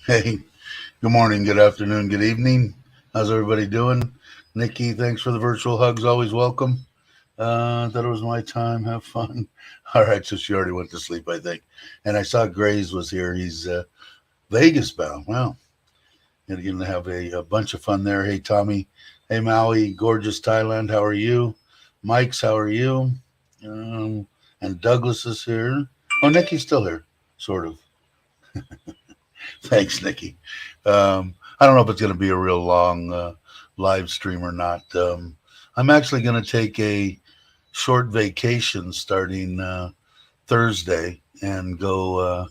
Hey, good morning, good afternoon, good evening. How's everybody doing? Nikki, thanks for the virtual hugs. Always welcome. Thought it was my time. Have fun. All right, so she already went to sleep, I think. And I saw Grays was here. He's Vegas bound. Wow. You're going to have a bunch of fun there. Hey, Tommy. Hey, Maui. Gorgeous Thailand. How are you? Mike's, how are you? And Douglas is here. Oh, Nikki's still here, sort of. Thanks, Nikki. I don't know if it's going to be a real long live stream or not. I'm actually going to take a short vacation starting Thursday and go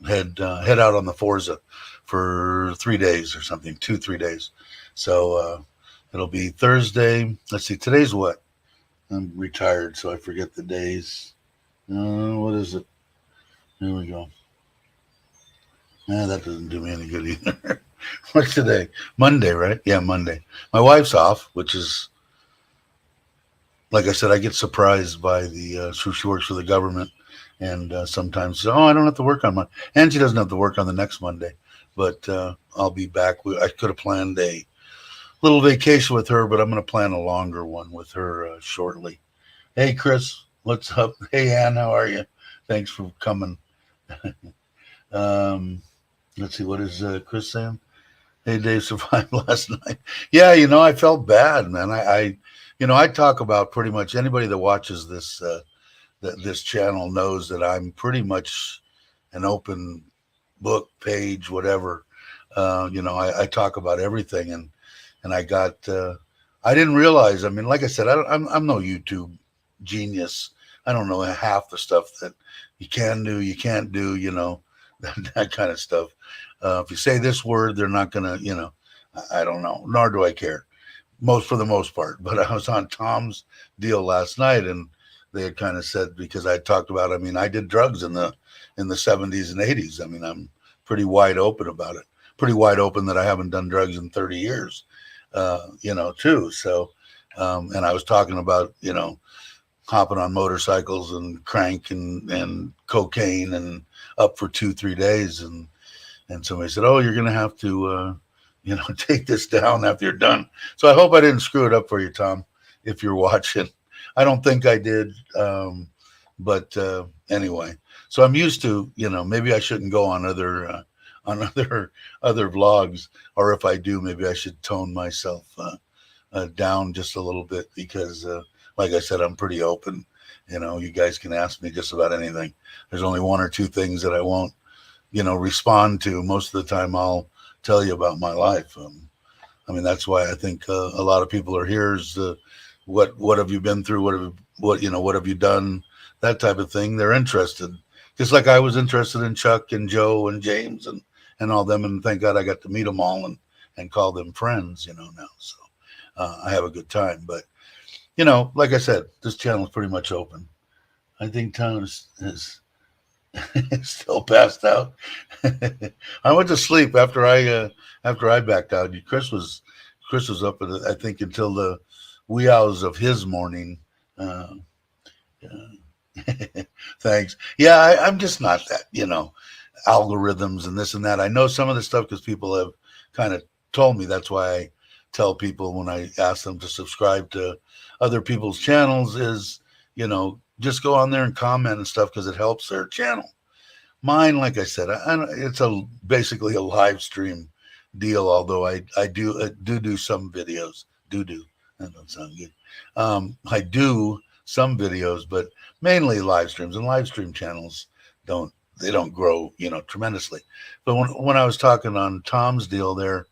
head out on the Forza for 3 days or something, 2-3 days. So it'll be Thursday. Let's see, today's what? I'm retired, so I forget the days. What is it? Here we go. That doesn't do me any good either. What's today? Monday, right? Yeah, Monday. My wife's off, which is, like I said, I get surprised by she works for the government, and sometimes, I don't have to work on Monday. And she doesn't have to work on the next Monday, but I'll be back. I could have planned a little vacation with her, but I'm going to plan a longer one with her shortly. Hey, Chris, what's up? Hey, Ann, how are you? Thanks for coming. Let's see, what is Chris saying? Hey, Dave survived last night. Yeah, I felt bad, man. I talk about pretty much anybody that watches this this channel knows that I'm pretty much an open book page, whatever. I talk about everything, and I got I didn't realize. I mean, like I said, I'm no YouTube genius. I don't know half the stuff that you can do, you can't do. That kind of stuff. If you say this word, they're not gonna. I don't know. Nor do I care. For the most part. But I was on Tom's deal last night, and they had kind of said, because I talked about, I did drugs in the 70s and 80s. I'm pretty wide open about it. Pretty wide open that I haven't done drugs in 30 years. Too. So, and I was talking about, hopping on motorcycles and crank and cocaine and up for 2-3 days. And somebody said, oh, you're going to have to, take this down after you're done. So I hope I didn't screw it up for you, Tom, if you're watching. I don't think I did. But anyway, so I'm used to, maybe I shouldn't go on other vlogs, or if I do, maybe I should tone myself down just a little bit, because like I said, I'm pretty open. You guys can ask me just about anything. There's only 1 or 2 things that I won't, respond to. Most of the time I'll tell you about my life. That's why I think a lot of people are here is what have you been through? What have you done? That type of thing. They're interested. Just like I was interested in Chuck and Joe and James and all them. And thank God I got to meet them all and call them friends, now. So I have a good time. But, like I said, this channel is pretty much open. I think Tom is still passed out. I went to sleep after I backed out. Chris was up at, I think, until the wee hours of his morning. Thanks. Yeah, I'm just not that, algorithms and this and that. I know some of the stuff because people have kind of told me. That's why I tell people when I ask them to subscribe to other people's channels is, just go on there and comment and stuff because it helps their channel. Mine, like I said, it's basically a live stream deal. Although I do some videos. Do that don't sound good. I do some videos, but mainly live streams, and live stream channels don't grow tremendously. But when I was talking on Tom's deal there,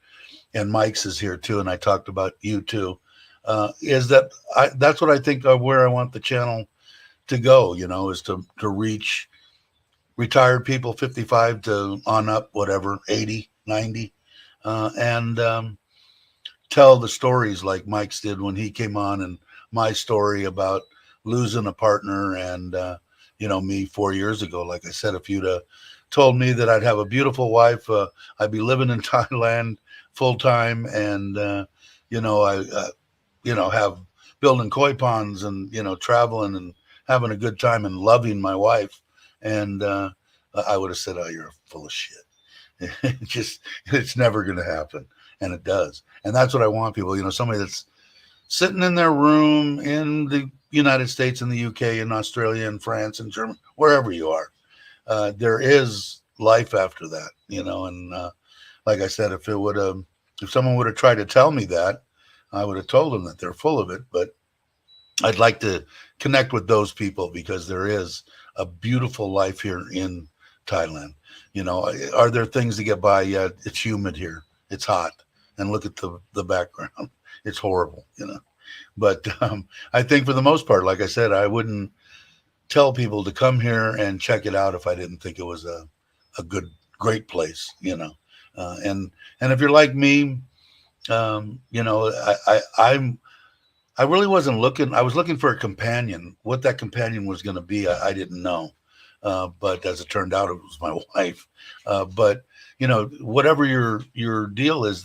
and Mike's is here too, and I talked about you too, is that that's what I think of where I want the channel to go. Is to reach retired people 55 to on up, whatever, 80, 90, and tell the stories like Mike's did when he came on, and my story about losing a partner, and me 4 years ago. Like I said, if you'd told me that I'd have a beautiful wife, I'd be living in Thailand full time, and have building koi ponds, and traveling and having a good time and loving my wife, and I would have said, "Oh, you're full of shit." It's never going to happen, and it does. And that's what I want people. Somebody that's sitting in their room in the United States and the UK and Australia and France and Germany, wherever you are. There is life after that, and like I said, if someone would have tried to tell me that, I would have told them that they're full of it. But I'd like to connect with those people because there is a beautiful life here in Thailand. Are there things to get by? Yeah, it's humid here. It's hot. And look at the background. It's horrible, But I think for the most part, like I said, I wouldn't tell people to come here and check it out if I didn't think it was a great place, and if you're like me, I really wasn't looking. I was looking for a companion. What that companion was going to be, I didn't know. But as it turned out, it was my wife. But whatever your deal is,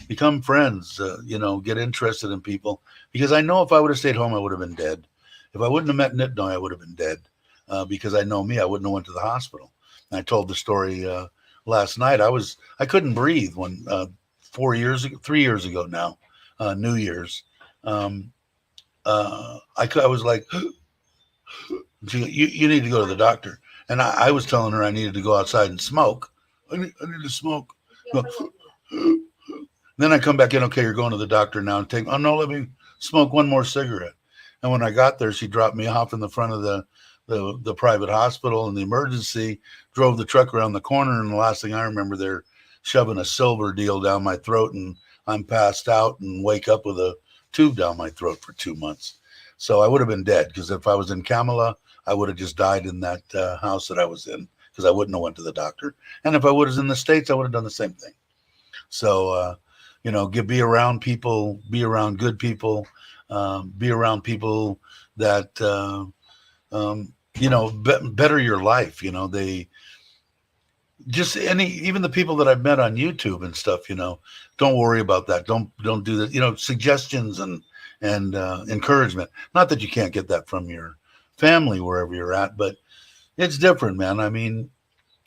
become friends. Get interested in people, because I know if I would have stayed home, I would have been dead. If I wouldn't have met Nitnoy, I would have been dead. Because I know me, I wouldn't have went to the hospital. And I told the story last night. I couldn't breathe when 3 years ago now, New Year's. I was like, you need to go to the doctor. And I was telling her I needed to go outside and smoke. I need to smoke. Then I come back in, okay, you're going to the doctor now, and let me smoke one more cigarette. And when I got there, she dropped me off in the front of the private hospital in the emergency, drove the truck around the corner, and the last thing I remember, they're shoving a silver deal down my throat, and I'm passed out and wake up with a tube down my throat for 2 months. So I would have been dead, because if I was in Kamala, I would have just died in that house that I was in, because I wouldn't have went to the doctor. And if I was in the States, I would have done the same thing. So, be around people, be around good people, be around people that, better your life. They just even the people that I've met on YouTube and stuff, don't worry about that. Don't do that. Suggestions and encouragement. Not that you can't get that from your family wherever you're at, but it's different, man. I mean,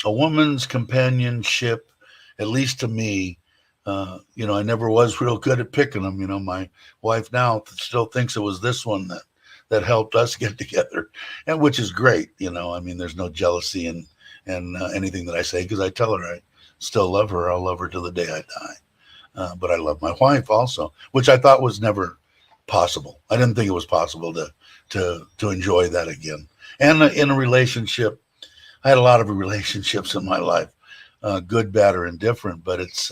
a woman's companionship, at least to me, I never was real good at picking them. My wife now still thinks it was this one that helped us get together, and which is great. I mean, there's no jealousy and anything that I say, because I tell her I still love her. I'll love her till the day I die. But I love my wife also, which I thought was never possible. I didn't think it was possible to enjoy that again. And in a relationship, I had a lot of relationships in my life, good, bad, or indifferent. But it's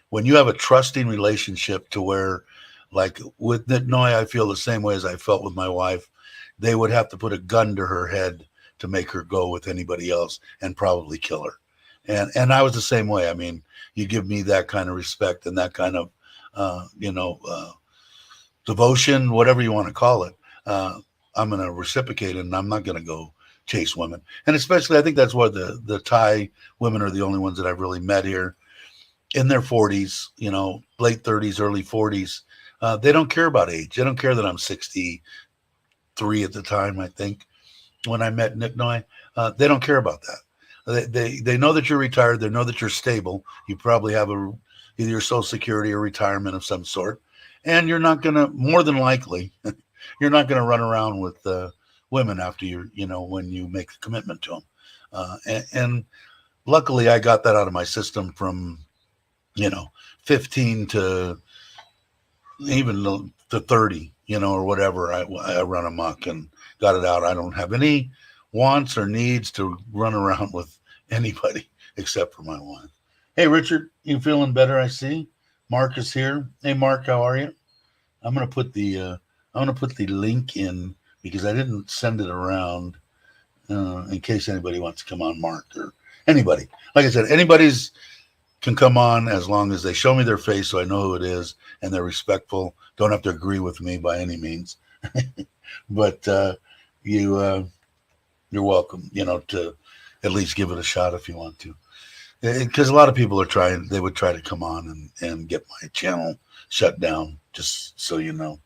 when you have a trusting relationship to where, like with Nitnoy, I feel the same way as I felt with my wife. They would have to put a gun to her head to make her go with anybody else, and probably kill her. And I was the same way. I mean, you give me that kind of respect and that kind of, devotion, whatever you want to call it. I'm going to reciprocate it, and I'm not going to go chase women. And especially, I think that's why the Thai women are the only ones that I've really met here in their 40s, late 30s, early 40s. They don't care about age. They don't care that I'm 63 at the time, I think, when I met Nitnoy. They don't care about that. They know that you're retired. They know that you're stable. You probably have either your Social Security or retirement of some sort. And you're not going to, more than likely, you're not going to run around with women after when you make a commitment to them. And luckily, I got that out of my system from, 15 to even to 30, or whatever. I run amok and got it out. I don't have any wants or needs to run around with anybody except for my wife. Hey, Richard, you feeling better? I see. Mark is here. Hey, Mark, how are you? I'm gonna put the link in because I didn't send it around in case anybody wants to come on, Mark, or anybody. Like I said, anybody's can come on as long as they show me their face so I know who it is and they're respectful. Don't have to agree with me by any means, but you're welcome. To at least give it a shot if you want to, because a lot of people they would try to come on and get my channel shut down. Just so you know.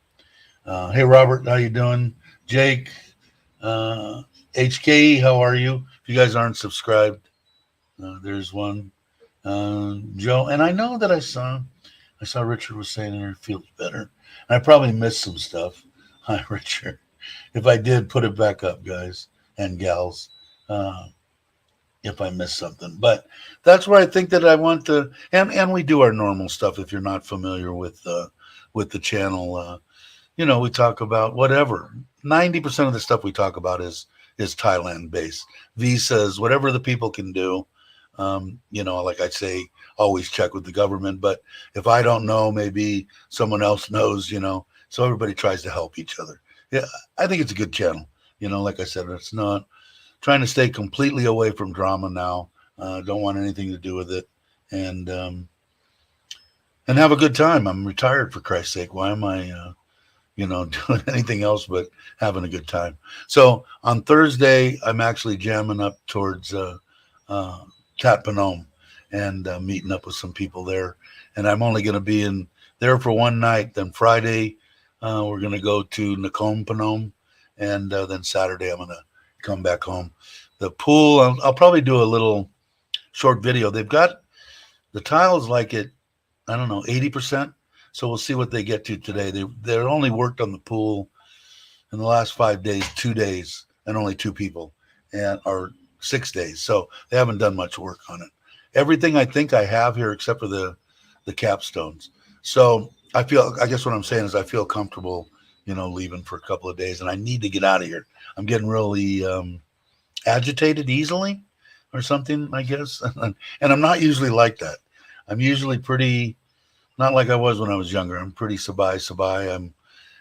Hey, Robert, how you doing? Jake, HKE, how are you? If you guys aren't subscribed, there's one. Joe, and I know that I saw Richard was saying he feels better. And I probably missed some stuff. Hi, Richard. If I did, put it back up, guys and gals. If I missed something, but that's where I think that I want to, and we do our normal stuff. If you're not familiar with the channel, we talk about whatever. 90% of the stuff we talk about is Thailand based, visas, whatever the people can do. Like I say, always check with the government. But if I don't know, maybe someone else knows. So everybody tries to help each other. Yeah, I think it's a good channel. Like I said, it's not trying to stay completely away from drama now. Don't want anything to do with it, and have a good time. I'm retired, for Christ's sake. Why am I, doing anything else but having a good time? So on Thursday, I'm actually jamming up towards Tat Phnom and meeting up with some people there. And I'm only going to be in there for one night. Then Friday, we're going to go to Nakhon Phanom, and then Saturday I'm going to come back home. The pool, I'll probably do a little short video. They've got the tiles like it, I don't know, 80%. So we'll see what they get to today. They're only worked on the pool in the last 5 days, 2 days, and only 2 people, or 6 days. So they haven't done much work on it. Everything I think I have here except for the capstones. So I guess what I'm saying is I feel comfortable, leaving for a couple of days, and I need to get out of here. I'm getting really agitated easily or something, I guess. And I'm not usually like that. I'm usually pretty, not like I was when I was younger. I'm pretty sabai.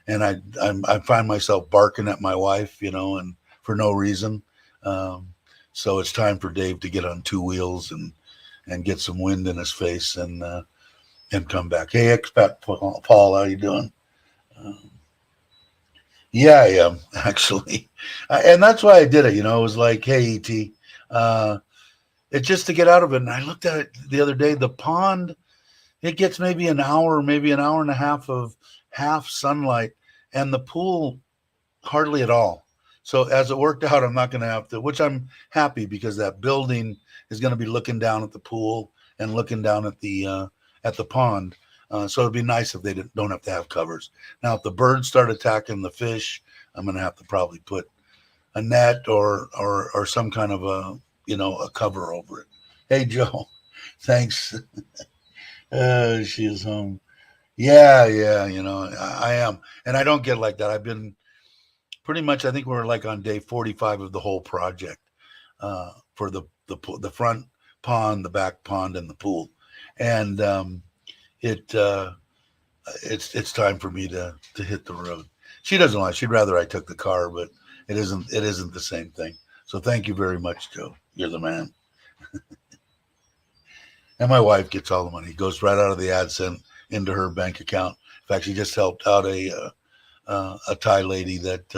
I find myself barking at my wife, and for no reason. So it's time for Dave to get on 2 wheels and get some wind in his face and come back. Hey, expat Paul, how you doing? Yeah, I am actually, and that's why I did it. It was like, hey, ET, it's just to get out of it. And I looked at it the other day. The pond, it gets maybe an hour and a half of half sunlight, and the pool hardly at all. So as it worked out, I'm not going to have to, which I'm happy because that building is going to be looking down at the pool and looking down at the pond. So it'd be nice if they don't have to have covers. Now, if the birds start attacking the fish, I'm going to have to probably put a net or some kind of a cover over it. Hey, Joe, thanks. She is home. Yeah, I am. And I don't get like that. I've been pretty much, I think we're like on day 45 of the whole project for the front pond, the back pond, and the pool. And it's time for me to hit the road. She doesn't like. She'd rather I took the car, but it isn't the same thing. So thank you very much, Joe. You're the man. And my wife gets all the money. It goes right out of the AdSense into her bank account. In fact, she just helped out a Thai lady that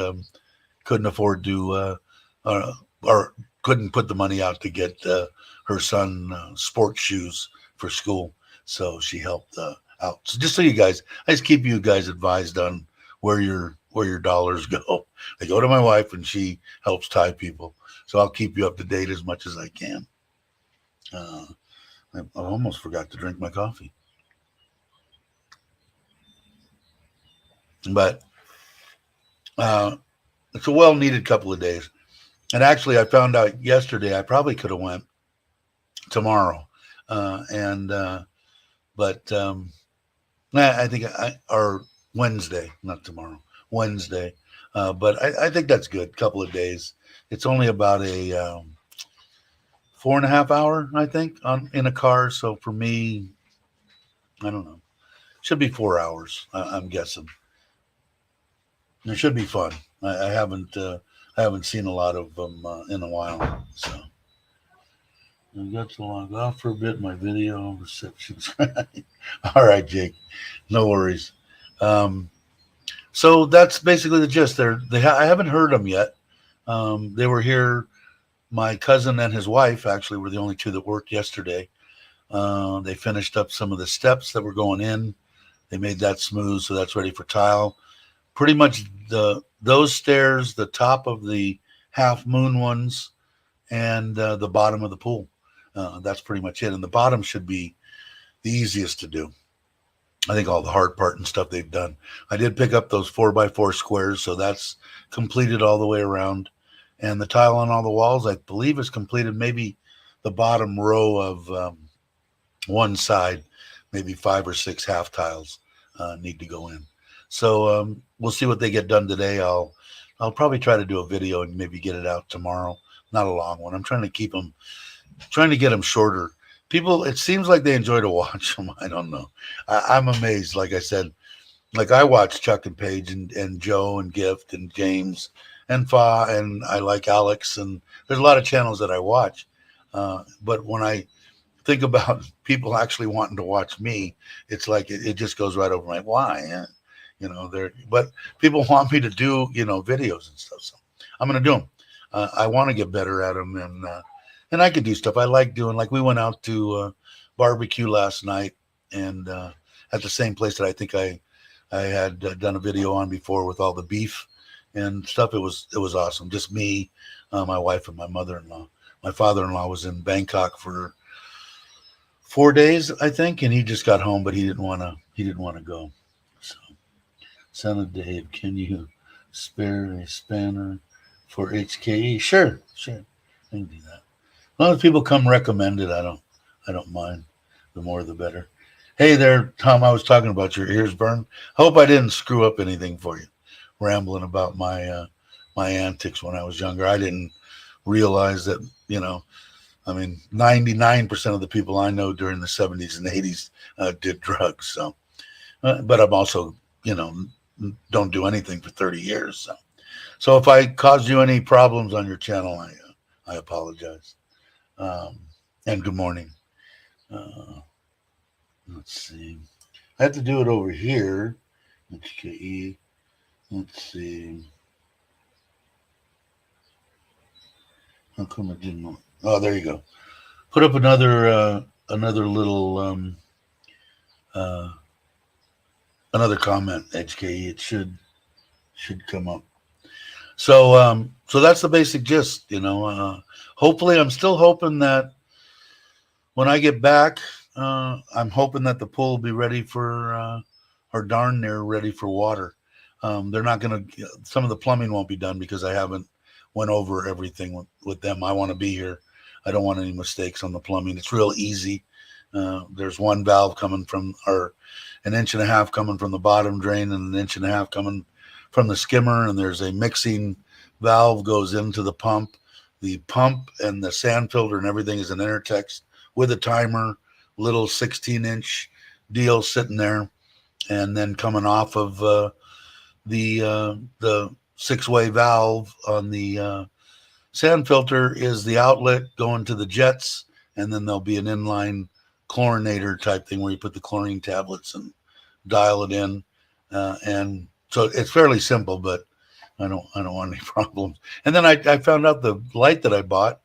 couldn't afford to or couldn't put the money out to get her son sports shoes for school. So she helped out. So just so you guys, I just keep you guys advised on where your dollars go. They go to my wife, and she helps Thai people. So I'll keep you up to date as much as I can. I almost forgot to drink my coffee. But it's a well-needed couple of days. And actually, I found out yesterday I probably could have went tomorrow, and but I think or Wednesday, not tomorrow, Wednesday. But I think that's good. Couple of days. It's only about a 4.5 hour, I think, on in a car. So for me, I don't know. Should be 4 hours. I'm guessing. It should be fun. I haven't seen a lot of them in a while. So I got to log off for a bit. My video reception's all right, Jake. No worries. Um, so that's basically the gist. I haven't heard them yet. They were here. My cousin and his wife actually were the only two that worked yesterday. They finished up some of the steps that were going in. They made that smooth, so that's ready for tile. Pretty much those stairs, the top of the half moon ones, and the bottom of the pool. That's pretty much it. And the bottom should be the easiest to do. I think all the hard part and stuff they've done. I did pick up those 4x4 squares, so that's completed all the way around. And the tile on all the walls, I believe, is completed. Maybe the bottom row of one side, maybe 5 or 6 half tiles need to go in. So we'll see what they get done today. I'll probably try to do a video and maybe get it out tomorrow. Not a long one. I'm trying to get them shorter. People, it seems like they enjoy to watch them. I don't know. I'm amazed. Like I said, like I watch Chuck and Paige and Joe and Gift and James and Fa, and I like Alex, and there's a lot of channels that I watch. But when I think about people actually wanting to watch me, it's like it just goes right over my why. Yeah. But people want me to do videos and stuff, so I'm gonna do them. I want to get better at them, and I could do stuff I like doing. Like we went out to barbecue last night, and at the same place that I think I had done a video on before with all the beef and stuff. It was awesome. Just me, my wife, and my mother-in-law. My father-in-law was in Bangkok for 4 days, I think, and he just got home, but he didn't want to go. So, son of Dave, can you spare a spanner for HKE? Sure, I can do that. As long as people come recommended, I don't mind. The more, the better. Hey there, Tom. I was talking about your ears burn. Hope I didn't screw up anything for you. Rambling about my antics when I was younger. I didn't realize that 99% of the people I know during the 70s and 80s did drugs. So, but I'm also don't do anything for 30 years. So if I caused you any problems on your channel, I apologize. And good morning. Let's see. I have to do it over here. HKE. Let's see. How come it didn't? Oh, there you go. Put up another little another comment. HKE. It should come up. So that's the basic gist. Hopefully, I'm still hoping that when I get back, I'm hoping that the pool will be ready for, or darn near ready for water. They're not going to, some of the plumbing won't be done because I haven't went over everything with them. I want to be here. I don't want any mistakes on the plumbing. It's real easy. There's one valve coming from, or an inch and a half coming from the bottom drain and an inch and a half coming from the skimmer. And there's a mixing valve goes into the pump. The pump and the sand filter and everything is an Intertext with a timer, little 16-inch deal sitting there. And then coming off of the 6-way valve on the sand filter is the outlet going to the jets, and then there'll be an inline chlorinator type thing where you put the chlorine tablets and dial it in, and so it's fairly simple, but I don't want any problems. And then I found out the light that I bought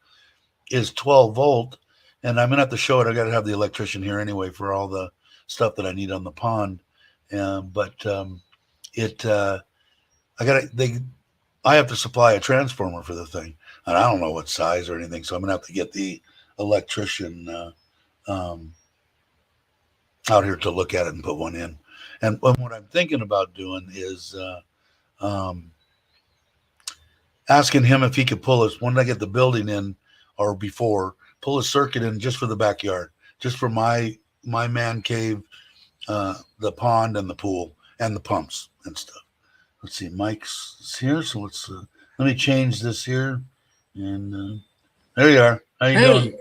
is 12 volt, and I'm gonna have to show it. I got to have the electrician here anyway for all the stuff that I need on the pond, I have to supply a transformer for the thing, and I don't know what size or anything, so I'm gonna have to get the electrician out here to look at it and put one in. And what I'm thinking about doing is um, asking him if he could pull us when I get the building in or before, pull a circuit in just for the backyard, just for my man cave, the pond and the pool and the pumps and stuff. Let's see, Mike's here, so let me change this here, and there you are. How you doing?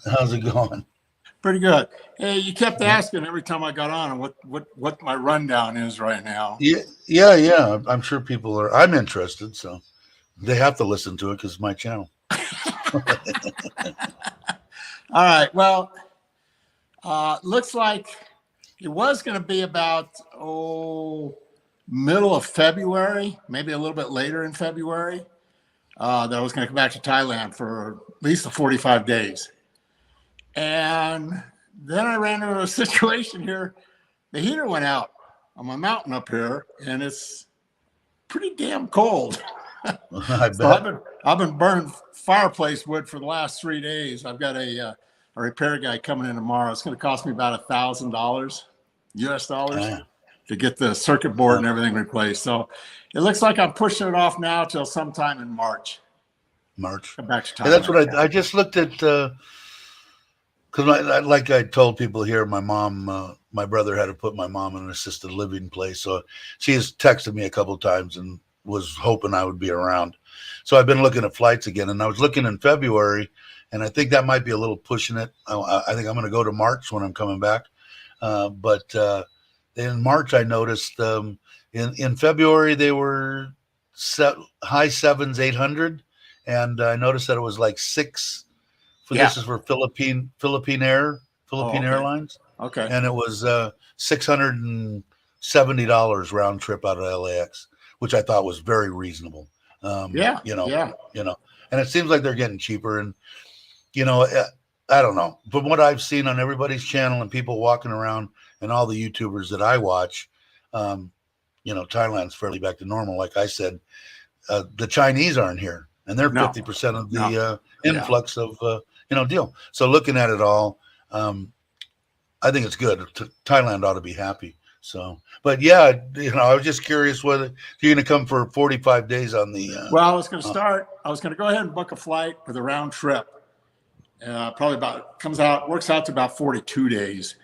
How's it going? Pretty good. Hey, you kept asking every time I got on what my rundown is right now. Yeah. I'm sure people are. I'm interested, so they have to listen to it because it's my channel. All right. Well, looks like it was going to be about middle of February, maybe a little bit later in February. That I was going to come back to Thailand for at least the 45 days. And then I ran into a situation here. The heater went out on my mountain up here, and it's pretty damn cold. I bet. So I've been burning fireplace wood for the last 3 days. I've got a repair guy coming in tomorrow. It's going to cost me about $1,000 US dollars to get the circuit board and everything replaced. So it looks like I'm pushing it off now till sometime in March. Come back to Thailand. Yeah, that's what I just looked at. Because like I told people here, my mom, my brother had to put my mom in an assisted living place. So she has texted me a couple of times and was hoping I would be around. So I've been looking at flights again, and I was looking in February, and I think that might be a little pushing it. I think I'm going to go to March when I'm coming back. But in March, I noticed in February, they were high sevens, 800. And I noticed that it was like $6. This is for Philippine Airlines. Okay. And it was $670 round trip out of LAX, which I thought was very reasonable. And it seems like they're getting cheaper. And, I don't know. From what I've seen on everybody's channel and people walking around and all the YouTubers that I watch, Thailand's fairly back to normal. Like I said, the Chinese aren't here, and they're 50% of the influx of deal. So looking at it all, I think it's good. Thailand ought to be happy. So, but yeah, I was just curious whether you're going to come for 45 days on the. Well, I was going to go ahead and book a flight for the round trip. Probably works out to about 42 days,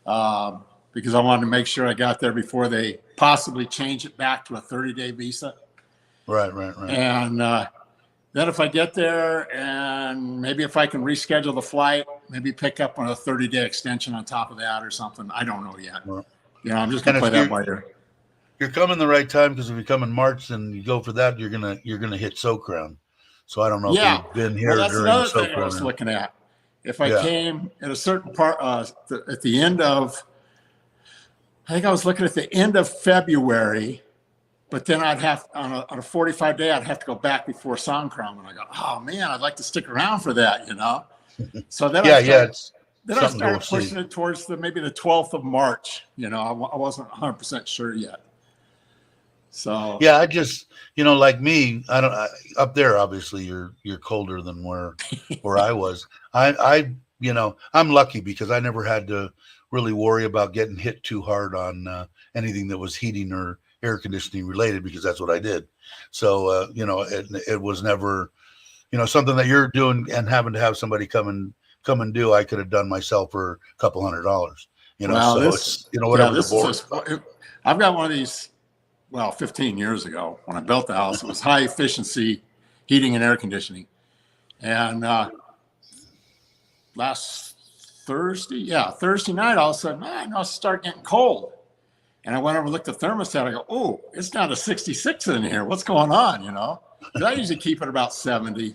because I wanted to make sure I got there before they possibly change it back to a 30-day visa. Right. And then if I get there and maybe if I can reschedule the flight, maybe pick up on a 30-day extension on top of that or something. I don't know yet. Right. I'm just going to play that by ear. You're coming the right time, because if you come in March and you go for that, you're gonna hit Socran. So I don't know if you've been here that's during another Socran. Thing I was looking at. If I came at a certain part at the end of, I think I was looking at the end of February. But then I'd have on a 45-day, I'd have to go back before Songkran, and I go, oh man, I'd like to stick around for that, So then I started pushing it towards maybe the 12th of March. I wasn't 100% sure yet. So yeah, I just like me, I don't up there. Obviously, you're colder than where I was. I'm lucky because I never had to really worry about getting hit too hard on anything that was heating or air conditioning related, because that's what I did. So, it was never, something that you're doing and having to have somebody come and do, I could have done myself for a couple $100, it's, whatever the board. I've got one of these, 15 years ago when I built the house, it was high efficiency heating and air conditioning. And last Thursday night, all of a sudden, I know it's starting getting cold. And I went over and looked at the thermostat. I go, oh, it's down to 66 in here. What's going on, Because I usually keep it about 70.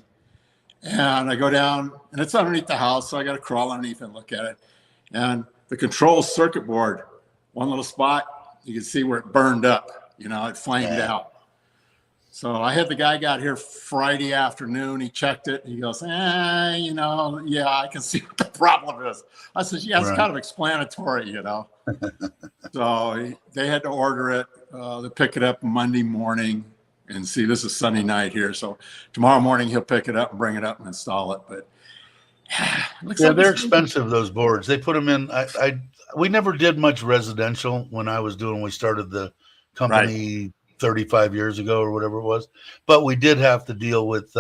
And I go down, and it's underneath the house, so I got to crawl underneath and look at it. And the control circuit board, one little spot, you can see where it burned up. It flamed out. So I had the guy got here Friday afternoon. He checked it. He goes, I can see what the problem is. I said, yeah, it's kind of explanatory, So they had to order it. They pick it up Monday morning, and see, this is Sunday night here. So tomorrow morning he'll pick it up and bring it up and install it. But they're expensive, those boards. They put them in. we never did much residential when we started the Right. company 35 years ago or whatever it was. But we did have to deal with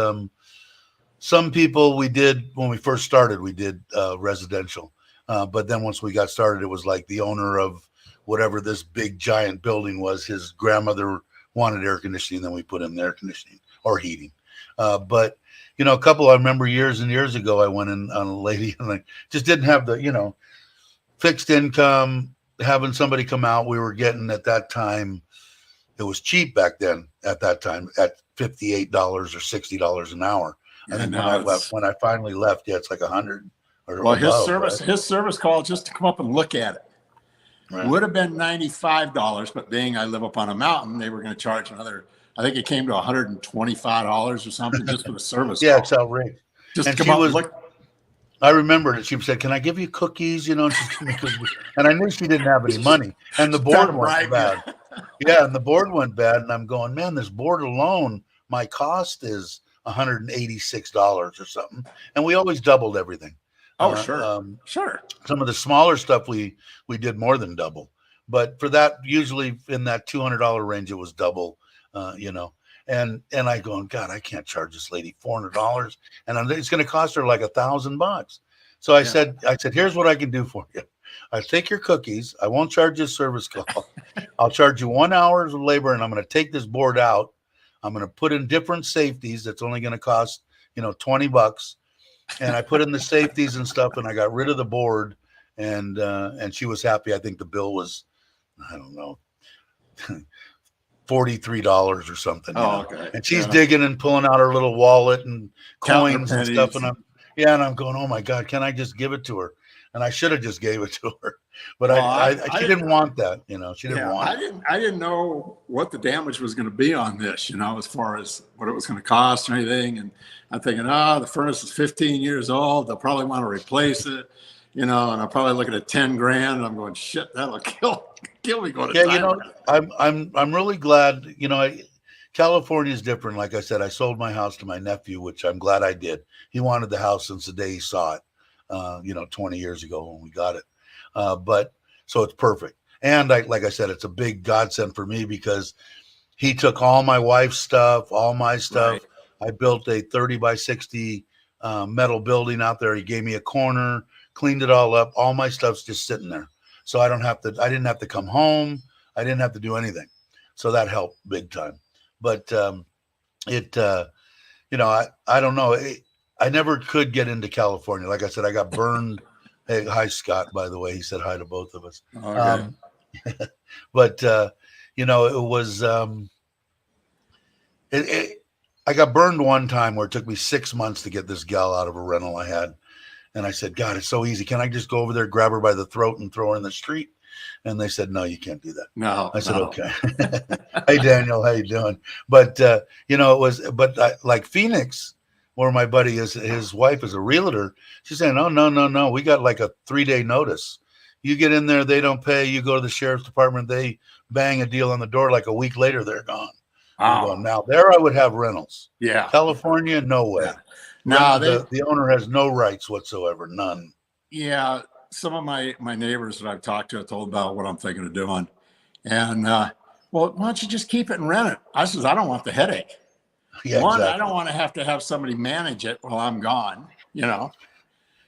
some people. We did when we first started, we did residential. But then once we got started, it was like the owner of whatever this big giant building was, his grandmother wanted air conditioning, then we put in the air conditioning or heating. But a couple, I remember years and years ago, I went in on a lady and I just didn't have the, fixed income, having somebody come out. We were getting at that time, it was cheap back then at that time at $58 or $60 an hour. I think when I finally left, it's like 100 or well, above, his service call just to come up and look at it right? would have been $95, but being I live up on a mountain, they were going to charge another. I think it came to $125 or something just for the service. Yeah, call. it's outrageous. Just And to come up and look. I remember that she said, "Can I give you cookies?" And she's giving me cookies. And I knew she didn't have any money. And the board went bad. Yeah, and the board went bad. And I'm going, man, this board alone, my cost is $186 or something. And we always doubled everything. Oh, sure. Sure. Some of the smaller stuff we did more than double. But for that, usually in that $200 range, it was double, And I going, God, I can't charge this lady $400, and it's going to cost her like $1,000. So I said, here's what I can do for you. I take your cookies. I won't charge you a service call. I'll charge you 1 hour of labor, and I'm going to take this board out. I'm going to put in different safeties. That's only going to cost $20. And I put in the safeties and stuff, and I got rid of the board, and she was happy. I think the bill was, I don't know, $43 or something. Okay. And she's digging and pulling out her little wallet and coins and stuff. And I'm going, oh my God, can I just give it to her? And I should have just gave it to her, but she didn't want that. She didn't want it. I didn't know what the damage was going to be on this, as far as what it was going to cost or anything. And I'm thinking, the furnace is 15 years old. They'll probably want to replace it, and I'm probably looking at 10 grand. And I'm going, shit, that'll kill me going to Thailand. I'm really glad, California is different. Like I said, I sold my house to my nephew, which I'm glad I did. He wanted the house since the day he saw it, 20 years ago when we got it. But so it's perfect. And like I said, it's a big godsend for me because he took all my wife's stuff, all my stuff. Right. I built a 30 by 60 metal building out there. He gave me a corner, cleaned it all up. All my stuff's just sitting there. So I didn't have to come home. I didn't have to do anything. So that helped big time. But I don't know. I never could get into California. Like I said, I got burned. Hey, hi, Scott, by the way. He said hi to both of us. Okay. But, it was, I got burned one time where it took me 6 months to get this gal out of a rental I had. And I said, God, it's so easy. Can I just go over there, grab her by the throat and throw her in the street? And they said, no, you can't do that. No. I said, okay. Hey, Daniel, how you doing? But, like Phoenix, where my buddy is, his wife is a realtor. She's saying, oh, no. We got like a 3-day notice. You get in there, they don't pay. You go to the sheriff's department, they bang a deal on the door. Like a week later, they're gone. Wow. Now there I would have rentals. Yeah. California, no way. Yeah. No, the owner has no rights whatsoever, none. Yeah, some of my neighbors that I've talked to, I told about what I'm thinking of doing, and well, why don't you just keep it and rent it? I says I don't want the headache. Yeah, One, exactly. I don't want to have somebody manage it while I'm gone.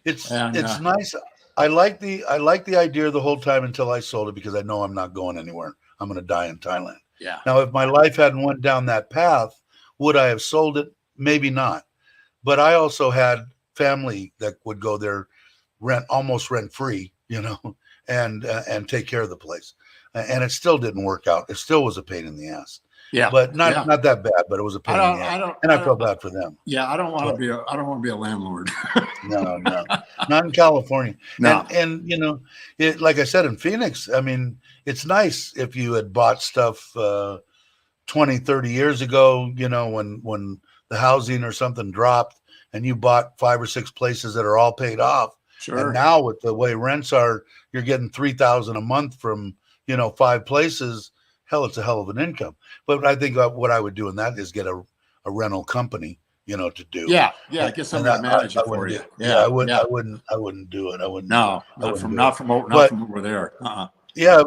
It's nice. I like the idea the whole time until I sold it because I know I'm not going anywhere. I'm going to die in Thailand. Yeah. Now, if my life hadn't went down that path, would I have sold it? Maybe not. But I also had family that would go there, almost rent free, and take care of the place. And it still didn't work out. It still was a pain in the ass. Yeah. But not that bad, but it was a pain in the ass. And I felt bad for them. Yeah, I don't want to be a landlord. No, not in California. No. And like I said, in Phoenix, I mean, it's nice if you had bought stuff 20, 30 years ago, when the housing or something dropped and you bought 5 or 6 places that are all paid off. Sure. And now with the way rents are, you're getting $3,000 a month from, 5 places. Hell, it's a hell of an income. But I think what I would do in that is get a rental company to do. Yeah, get And somebody to manage it for wouldn't you. do, yeah, I wouldn't do it. No, I not wouldn't from do it. not But from over there. yeah,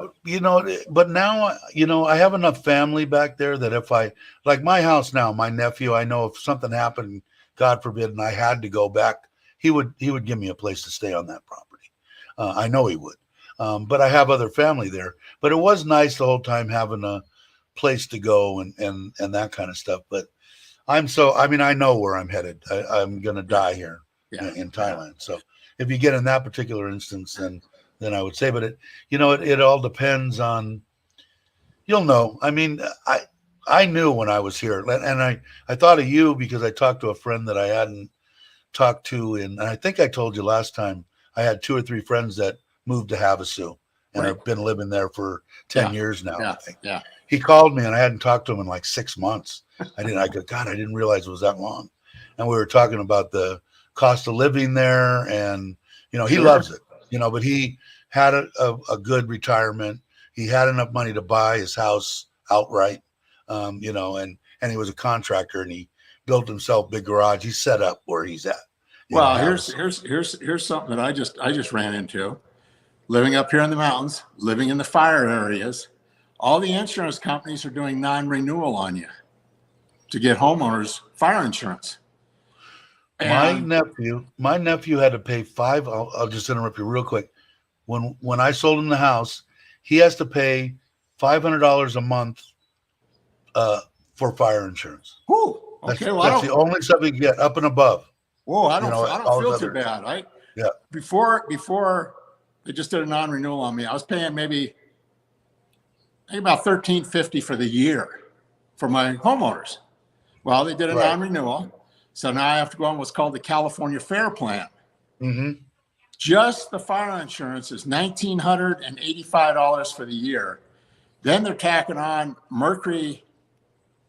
but now, I have enough family back there that if like my house now, my nephew, I know if something happened, God forbid, and I had to go back, he would give me a place to stay on that property. I know he would. But I have other family there. But it was nice the whole time having a place to go and that kind of stuff. But I know where I'm headed. I'm going to die here in Thailand. So if you get in that particular instance, then I would say, but it all depends on, you'll know. I mean, I knew when I was here, and I thought of you because I talked to a friend that I hadn't talked to, and I think I told you last time, I had 2 or 3 friends that moved to Havasu and have been living there for 10 years now. I think. Yeah. He called me and I hadn't talked to him in like 6 months. I go, God, I didn't realize it was that long. And we were talking about the cost of living there, and he loves it, but he had a good retirement. He had enough money to buy his house outright, and he was a contractor, and he built himself a big garage. He's set up where he's at. Well, here's something that I just ran into. Living up here in the mountains, living in the fire areas, all the insurance companies are doing non-renewal on you to get homeowners fire insurance. And my nephew had to pay I'll just interrupt you real quick. When I sold him the house, he has to pay $500 a month for fire insurance. Whew, okay, that's the only stuff you can get up and above. Whoa, I don't feel too bad. Before they just did a non-renewal on me, I was paying maybe about $1,350 for the year for my homeowners. Well, they did a non-renewal, so now I have to go on what's called the California Fair Plan. Mm-hmm. Just the fire insurance is $1,985 for the year. Then they're tacking on Mercury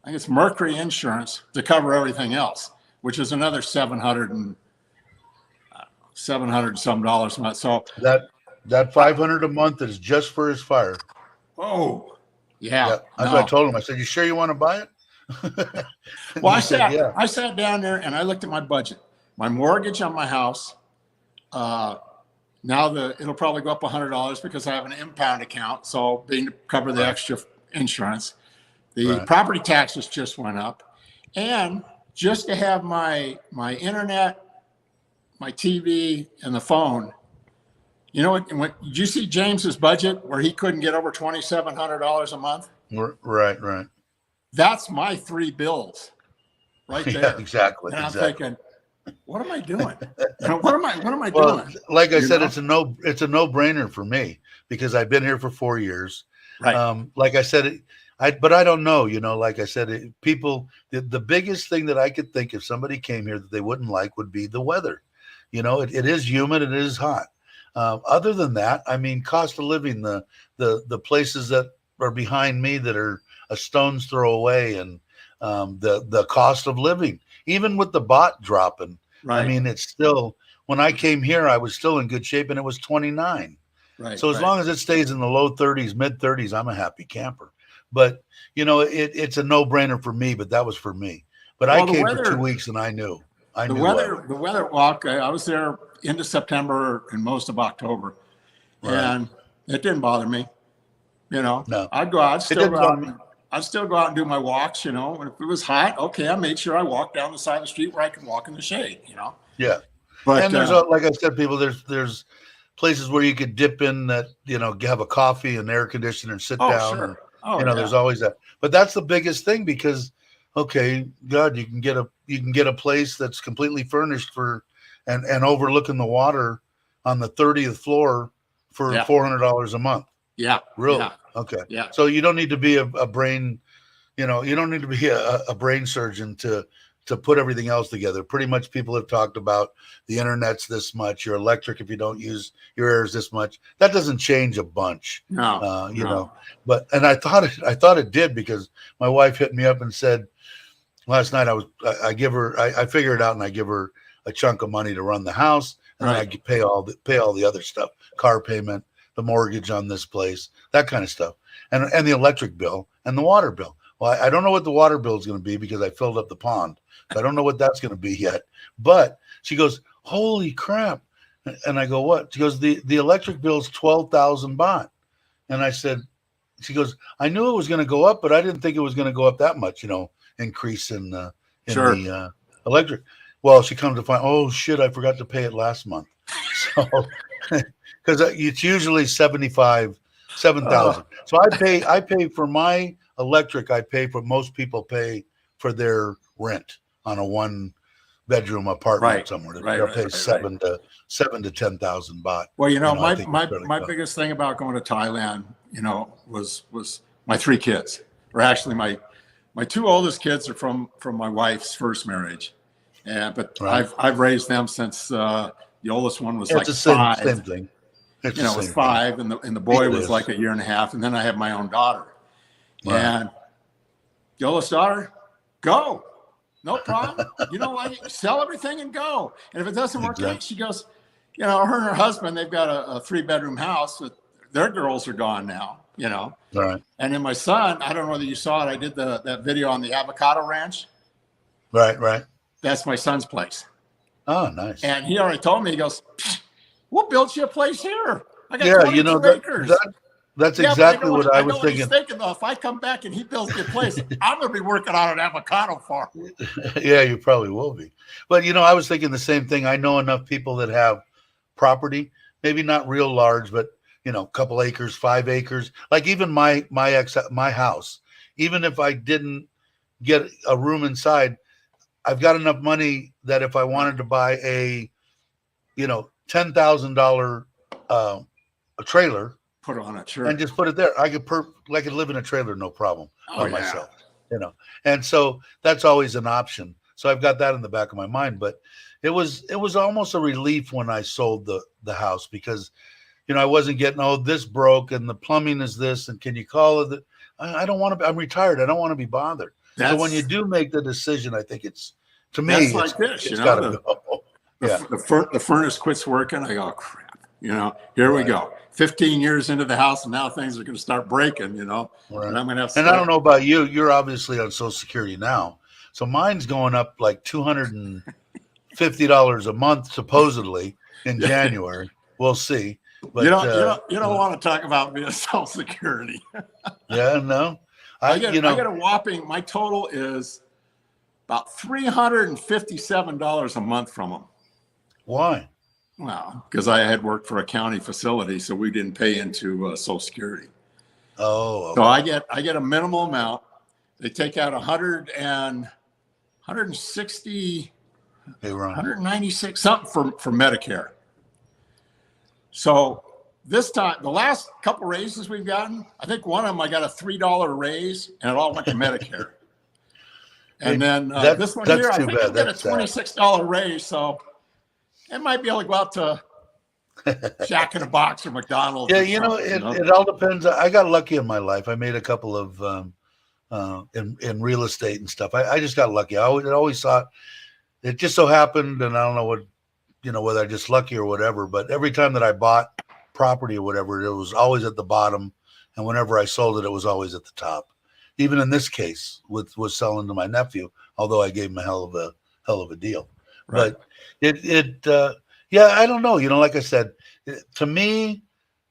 insurance to cover everything else, which is another $700 some dollars a month. So that $500 a month is just for his fire. Oh, yeah. That's what I told him. I said, "You sure you want to buy it?" Well, I sat down there and I looked at my budget, my mortgage on my house. Now it'll probably go up $100 because I have an impound account, so being to cover the extra insurance. The property taxes just went up, and just to have my internet, my TV, and the phone. You know what? Did you see James's budget where he couldn't get over $2,700 a month? Right. That's my 3 bills, right there. Yeah, exactly. And I'm thinking, what am I doing? What am I doing? Like I said, it's a no-brainer for me because I've been here for 4 years. Right. Like I said, but I don't know. Like I said, people. The biggest thing that I could think if somebody came here that they wouldn't like would be the weather. It is humid. It is hot. Other than that, I mean, cost of living, the places that are behind me that are a stone's throw away, and the cost of living, even with the baht dropping. Right. I mean, it's still, when I came here, I was still in good shape, and it was 29. Right. So as long as it stays in the low 30s, mid 30s, I'm a happy camper. But it's a no-brainer for me. But that was for me. But I came for 2 weeks, and I knew. The weather walk. I was there into September and most of October, and it didn't bother me. No. I'd go out. I'd still go out and do my walks. And if it was hot, okay, I made sure I walked down the side of the street where I can walk in the shade. Yeah. But and there's like I said, people, there's places where you could dip in that have a coffee and air conditioner and sit down. Sure. And, there's always that. But that's the biggest thing because, okay, God, you can get a place that's completely furnished and overlooking the water on the 30th floor for $400 a month. Yeah. Really? Yeah. Okay. Yeah. So you don't need to be a brain, you don't need to be a brain surgeon to put everything else together. Pretty much people have talked about the internet's this much, your electric, if you don't use your air, is this much. That doesn't change a bunch. No. But I thought it did because my wife hit me up and said last night I figure it out and I give her a chunk of money to run the house, and then I pay all the other stuff, car payment, the mortgage on this place, that kind of stuff, and the electric bill and the water bill. Well, I don't know what the water bill is going to be because I filled up the pond. So I don't know what that's going to be yet. But she goes, holy crap. And I go, what? She goes, the electric bill is 12,000 baht. And I said, she goes, I knew it was going to go up, but I didn't think it was going to go up that much, increase in Sure. the electric. Well, she comes to find, oh shit, I forgot to pay it last month. So, because it's usually 7,000. So I pay for my electric. I pay for most people pay for their rent on a 1-bedroom apartment somewhere. They'll pay 7 to 10,000 baht. Well, I my biggest thing about going to Thailand, was my 3 kids. Or actually, my 2 oldest kids are from my wife's first marriage, but I've raised them since the oldest one was like 5. Same thing. It was 5, and the boy was like a year and a half, and then I have my own daughter. Right. And the oldest daughter, go, no problem. Sell everything and go. And if it doesn't work out, she goes, her and her husband, they've got a 3-bedroom house. Their girls are gone now, Right. And then my son, I don't know whether you saw it. I did that video on the avocado ranch. Right. That's my son's place. Oh, nice. And he already told me, he goes, we'll build you a place here. I got 22 acres. That's exactly what I was thinking. He's thinking, though, if I come back and he builds me a place, I'm going to be working on an avocado farm. Yeah, you probably will be. But, I was thinking the same thing. I know enough people that have property, maybe not real large, but, a couple acres, 5 acres. Like even my house, even if I didn't get a room inside, I've got enough money that if I wanted to buy a, $10,000 a trailer, put it on a trailer and just put it there, I could live in a trailer, no problem by myself, And so that's always an option. So I've got that in the back of my mind. But it was almost a relief when I sold the house because, I wasn't getting, this broke and the plumbing is this, and can you call it? I don't want to. I'm retired. I don't want to be bothered. So when you do make the decision, I think it's, to me, it's like this. It's got to go. The furnace quits working. I go, crap. Here we go. 15 years into the house, and now things are going to start breaking. And I'm going to have. And I don't know about you. You're obviously on Social Security now, so mine's going up like $250 a month supposedly in January. We'll see. But you don't want to talk about me as Social Security. Yeah, no. I get a whopping. My total is about $357 a month from them. Why? Well, because I had worked for a county facility, so we didn't pay into Social Security. Oh. Okay. So I get a minimal amount. They take out 160, 196 something for Medicare. So this time, the last couple raises we've gotten, I think one of them I got a $3 raise, and it all went to Medicare. And then this one here, I think I got a $26 raise, so it might be able to go out to Jack in a Box or McDonald's. Yeah, it all depends. I got lucky in my life. I made a couple of in real estate and stuff. I just got lucky. I always thought it just so happened, and I don't know what, whether I just lucky or whatever, but every time that I bought property or whatever, it was always at the bottom, and whenever I sold it, it was always at the top. Even in this case, was selling to my nephew, although I gave him a hell of a deal. Right. But I don't know. Like I said, to me,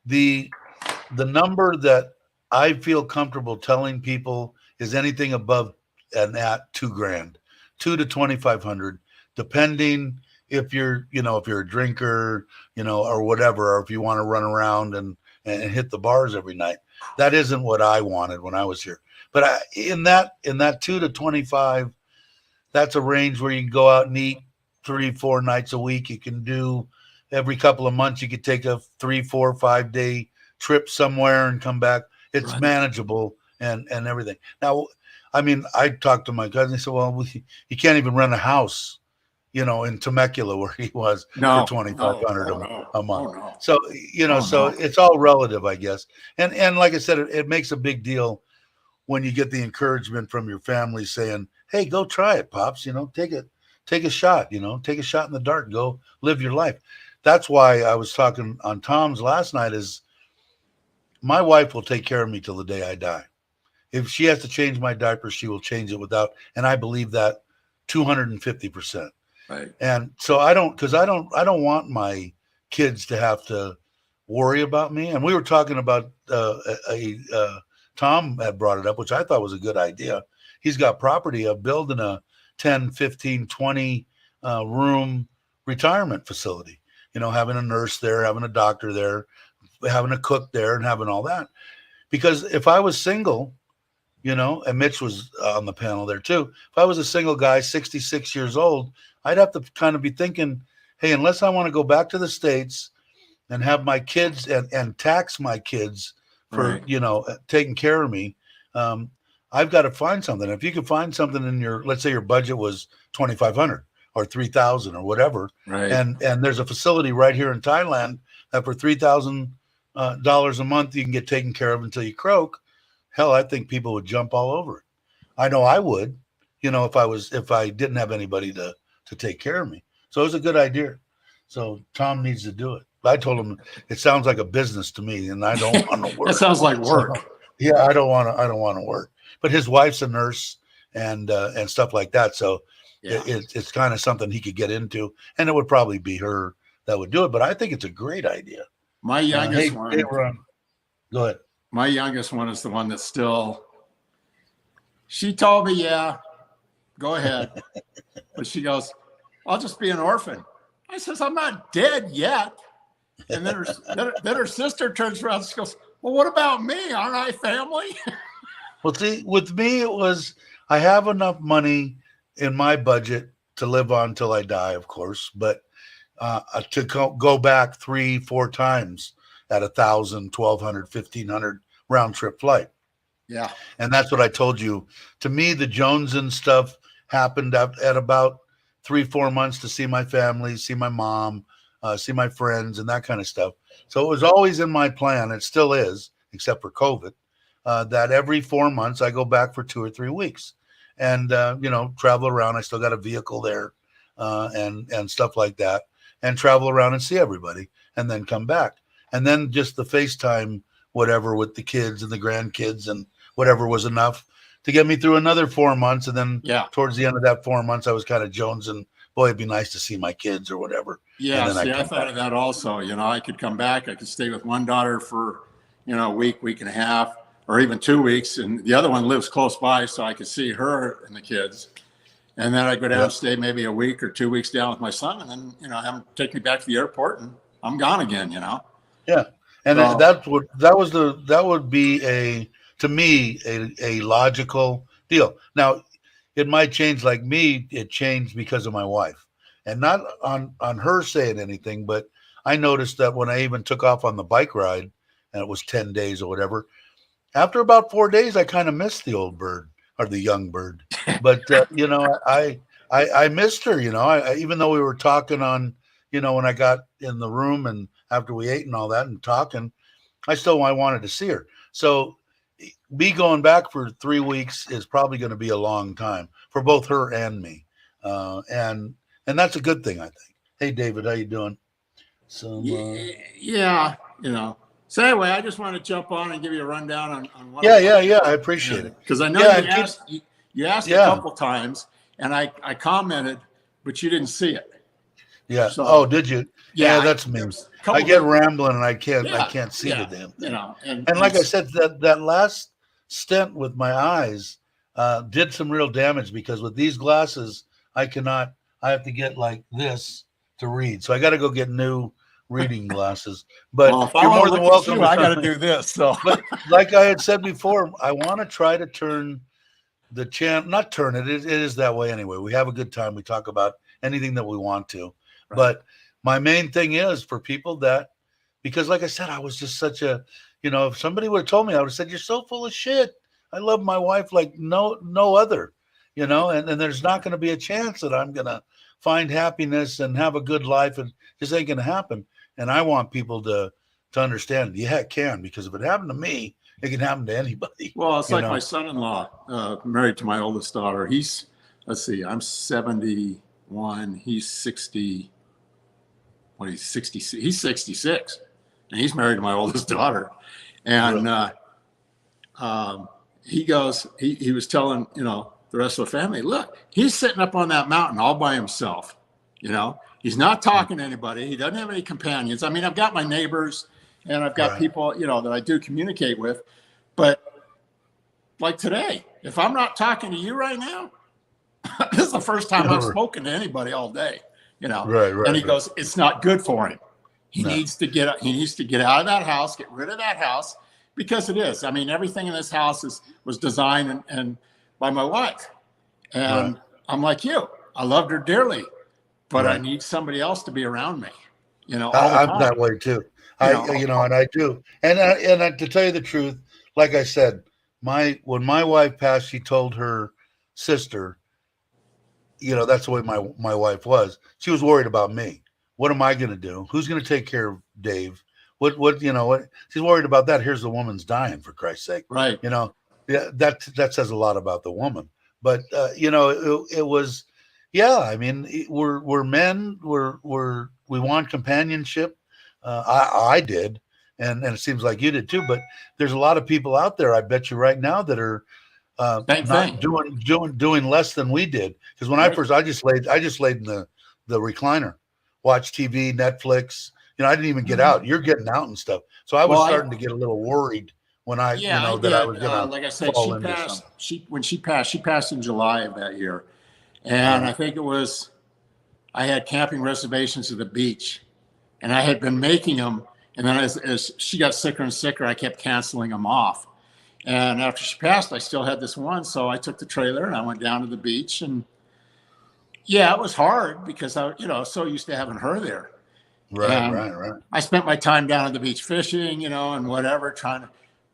the number that I feel comfortable telling people is anything above and at $2,000, $2,000 to $2,500, depending if you're a drinker, or whatever, or if you want to run around and hit the bars every night. That isn't what I wanted when I was here. But in that 2 to 25, that's a range where you can go out and eat 3-4 nights a week. You can do every couple of months. You could take a 3, 4, 5 day trip somewhere and come back. It's manageable and everything. Now, I mean, I talked to my cousin. He said, "Well, you can't even rent a house, in Temecula where he was for $2,500 a month." So so it's all relative, I guess. And like I said, it makes a big deal when you get the encouragement from your family saying, "Hey, go try it, pops. Take a shot. Take a shot in the dark. Go live your life." That's why I was talking on Tom's last night. Is my wife will take care of me till the day I die. if she has to change my diaper, she will change it without, and I believe that 250%. Right. And so I don't want my kids to have to worry about me. And we were talking about Tom had brought it up, which I thought was a good idea. He's got property of building a 10, 15, 20 room retirement facility, having a nurse there, having a doctor there, having a cook there, and having all that. Because if I was single, and Mitch was on the panel there too. If I was a single guy, 66 years old, I'd have to kind of be thinking, hey, unless I want to go back to the States and have my kids and tax my kids for, taking care of me, I've got to find something. If you could find something in let's say your budget was 2,500 or 3,000 or whatever, right. and there's a facility right here in Thailand that for $3,000 a month you can get taken care of until you croak. Hell, I think people would jump all over it. I know I would, if I didn't have anybody to take care of me. So it was a good idea. So Tom needs to do it. I told him it sounds like a business to me, and I don't want to work. That sounds like work. So, yeah, I don't want to work. But his wife's a nurse and stuff like that. So it's kind of something he could get into, and it would probably be her that would do it. But I think it's a great idea. My youngest one. Hey, Ron, go ahead. My youngest one is the one that's still. She told me, "Yeah, go ahead," but she goes, "I'll just be an orphan." I says, "I'm not dead yet." And then her sister turns around and she goes, "Well, what about me? Aren't I family?" Well, see, with me, it was I have enough money in my budget to live on till I die, of course, but to go back 3-4 times at 1,000, 1,200, 1,500 round trip flight. Yeah. And that's what I told you. To me, the Jones and stuff happened at about 3-4 months to see my family, see my mom, see my friends, and that kind of stuff. So it was always in my plan. It still is, except for COVID, that every 4 months I go back for 2 or 3 weeks and, travel around. I still got a vehicle there and stuff like that, and travel around and see everybody and then come back. And then just the FaceTime, whatever, with the kids and the grandkids and whatever was enough to get me through another 4 months. And then towards the end of that 4 months, I was kind of jonesing, boy, it'd be nice to see my kids or whatever. Yeah, see, I thought of that also. I could come back. I could stay with one daughter for, a week and a half, or even 2 weeks. And the other one lives close by, so I could see her and the kids. And then I go down and stay maybe a week or 2 weeks down with my son. And then, have him take me back to the airport and I'm gone again, Yeah. And so, that would be to me, a logical deal. Now, it might change. Like me, it changed because of my wife, and not on her saying anything, but I noticed that when I even took off on the bike ride, and it was 10 days or whatever, after about 4 days, I kind of missed the old bird or the young bird. But I missed her. Even though we were talking on, when I got in the room and after we ate and all that and talking, I wanted to see her. So me going back for 3 weeks is probably going to be a long time for both her and me. And that's a good thing, I think. Hey, David, how you doing? So, yeah. So anyway, I just want to jump on and give you a rundown on what. Yeah. I appreciate it. Because I know you asked a couple times and I commented, but you didn't see it. Yeah. So, did you? Yeah, that's me. I get rambling and I can't see the damn thing. And like I said, that last stint with my eyes did some real damage, because with these glasses, I have to get like this to read. So I got to go get new reading glasses. But you're more than welcome. I got to do this. So, but like I had said before, I want to try to turn the channel, not turn it. It is that way anyway. We have a good time. We talk about anything that we want to. Right. But my main thing is for people because like I said, I was just such a, if somebody would have told me, I would have said, you're so full of shit. I love my wife like no other, and there's not going to be a chance that I'm going to find happiness and have a good life. And this ain't going to happen. And I want people to understand, yeah, it can, because if it happened to me, it can happen to anybody. Well, it's like my son-in-law, married to my oldest daughter. I'm 71. He's 60. What, he's 60. He's 66, and he's married to my oldest daughter. And he was telling, the rest of the family, look, he's sitting up on that mountain all by himself. He's not talking to anybody. He doesn't have any companions. I mean, I've got my neighbors and I've got people, that I do communicate with, but like today, if I'm not talking to you right now, this is the first time I've spoken to anybody all day, and he goes, it's not good for him. He needs to get out of that house, get rid of that house, because it is. I mean, everything in this house was designed and by my wife. And I'm like you. I loved her dearly, but I need somebody else to be around me, all the time. I'm that way too. And I do. And to tell you the truth, like I said, when my wife passed, she told her sister, that's the way my wife was. She was worried about me. What am I going to do? Who's going to take care of Dave? What she's worried about that. Here's the woman's dying, for Christ's sake. Right. Yeah, that says a lot about the woman. But it was, I mean, we're men. We want companionship. I did, and it seems like you did too. But there's a lot of people out there, I bet you right now, that are not doing less than we did. Because when I just laid in the recliner, watched TV, Netflix. I didn't even get out. You're getting out and stuff. So I was starting to get a little worried when I was gonna like I said, when she passed in July of that year, and I think I had camping reservations at the beach, and I had been making them, and then as she got sicker and sicker, I kept canceling them off. And after she passed, I still had this one, so I took the trailer and I went down to the beach, and it was hard because I so used to having her there. Right. I spent my time down at the beach fishing, and whatever,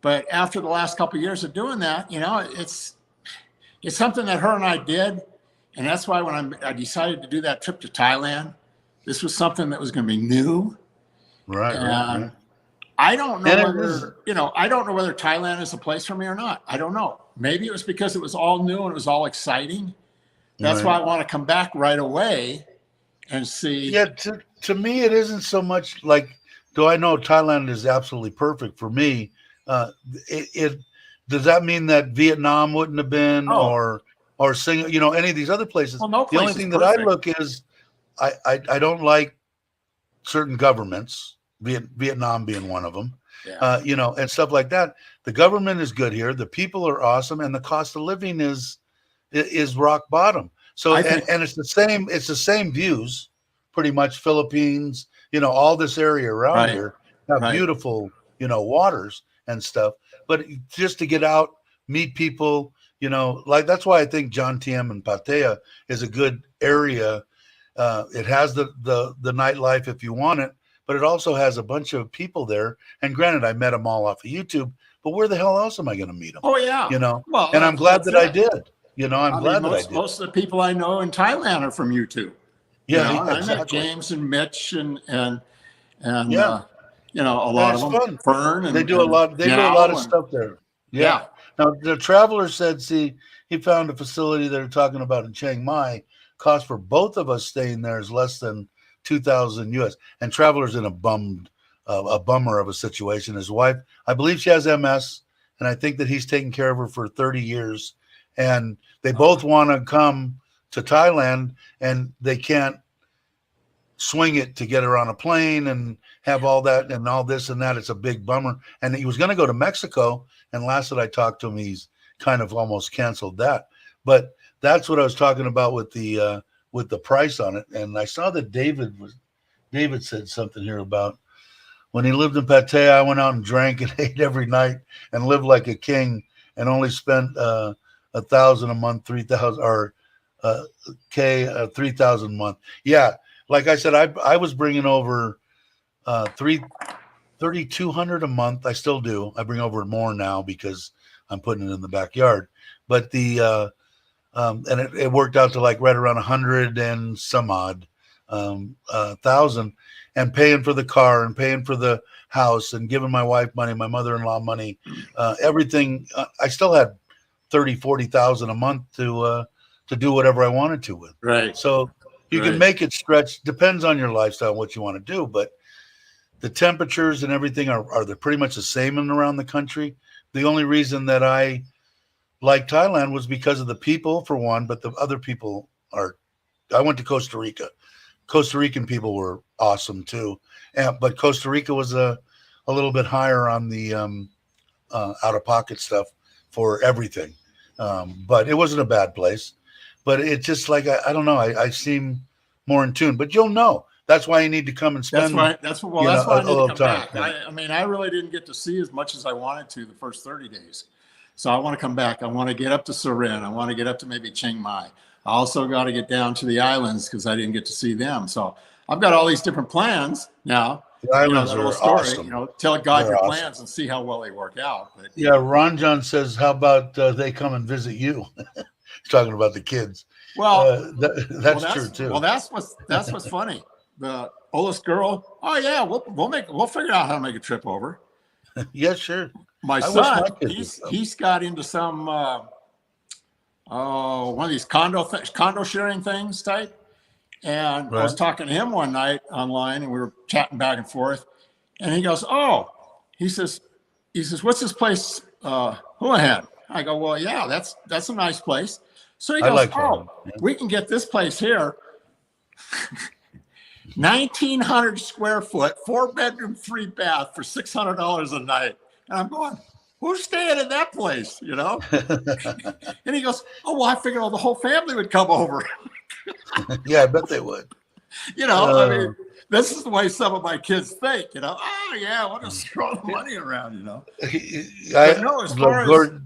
but after the last couple of years of doing that, it's something that her and I did. And that's why when I decided to do that trip to Thailand, this was something that was going to be new. Right. I don't know I don't know whether Thailand is a place for me or not. I don't know. Maybe it was because it was all new and it was all exciting. That's why I want to come back right away and see. Yeah. To me, it isn't so much like, do I know Thailand is absolutely perfect for me? Does that mean that Vietnam wouldn't have been or Singapore, any of these other places? Well, no place the only thing that I look is I don't like certain governments, Vietnam being one of them, and stuff like that. The government is good here. The people are awesome. And the cost of living is rock bottom. So, and it's the same views. Pretty much Philippines, all this area around here have beautiful, waters and stuff. But just to get out, meet people, like that's why I think John Tiem and Pattaya is a good area. It has the nightlife if you want it, but it also has a bunch of people there. And granted, I met them all off of YouTube, but where the hell else am I going to meet them? Oh yeah, Well, and I'm glad that I did. I'm glad that I did. Most of the people I know in Thailand are from YouTube. Yeah, exactly. I met James and Mitch and a lot of them. Fun. Fern and they do a lot. They do a lot of stuff there. Yeah. Now the traveler said, he found a facility they're talking about in Chiang Mai. Cost for both of us staying there is less than $2,000 US. And traveler's in a bummer of a situation. His wife, I believe she has MS, and I think that he's taken care of her for 30 years. And they both want to come to Thailand, and they can't swing it to get her on a plane and have all that and all this and that. It's a big bummer. And he was going to go to Mexico, and last that I talked to him, he's kind of almost canceled that. But that's what I was talking about with the price on it. And I saw that David said something here about when he lived in Pattaya, I went out and drank and ate every night and lived like a king and only spent $1,000 a month, 3,000 or 3,000 a month. Yeah, like I said, I was bringing over $3,200 a month. I still do. I bring over more now because I'm putting it in the backyard. But and it worked out to like right around 100 and some odd thousand, and paying for the car and paying for the house and giving my wife money, my mother-in-law money, everything. I still had 40,000 a month to do whatever I wanted to with. Right. So you can make it stretch. Depends on your lifestyle, what you want to do. But the temperatures and everything are pretty much the same in around the country. The only reason that I like Thailand was because of the people for one, but the other people are. I went to Costa Rica. Costa Rican people were awesome too, but Costa Rica was a little bit higher on the out of pocket stuff for everything, but it wasn't a bad place. But it's just like I don't know. I seem more in tune, but you'll know. That's why you need to come and spend. That's why I need to come time. back. I mean, I really didn't get to see as much as I wanted to the first 30 days. So I want to come back. I want to get up to Surin. I want to get up to maybe Chiang Mai. I also got to get down to the islands because I didn't get to see them. So I've got all these different plans now. The islands are awesome. Tell God They're your awesome. plans and see how well they work out. But, yeah, Ron John says, "How about they come and visit you?" He's talking about the kids. Well, that's true too. Well, that's what's funny. The oldest girl. Oh yeah, we'll figure out how to make a trip over. Yeah, sure. My son, he's got into some one of these condo sharing things type. And I was talking to him one night online, and we were chatting back and forth. And he goes, "Oh," he says, "What's this place, Houlihan?" I go, "Well, yeah, that's a nice place." So he goes, we can get this place here, 1,900 square foot, 4-bedroom, 3-bath for $600 a night." And I'm going, "Who's staying in that place?" You know? And he goes, "Oh, well, I figured the whole family would come over." Yeah, I bet they would. I mean, this is the way some of my kids think. Oh yeah, I want to throw the money around. As far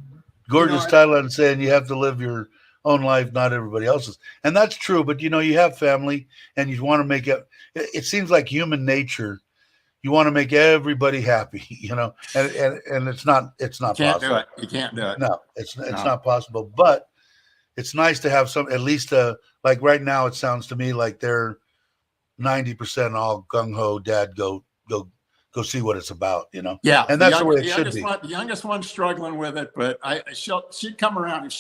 gorgeous Thailand saying you have to live your own life, not everybody else's, and that's true. But you have family, and you want to make it. It seems like human nature. You want to make everybody happy, and it's not possible. You can't do it. No, it's not possible. But it's nice to have some, at least like right now. It sounds to me like they're 90% all gung ho. Dad, go see what it's about. Yeah, and that's the way it should be. The youngest one's struggling with it, but she'd come around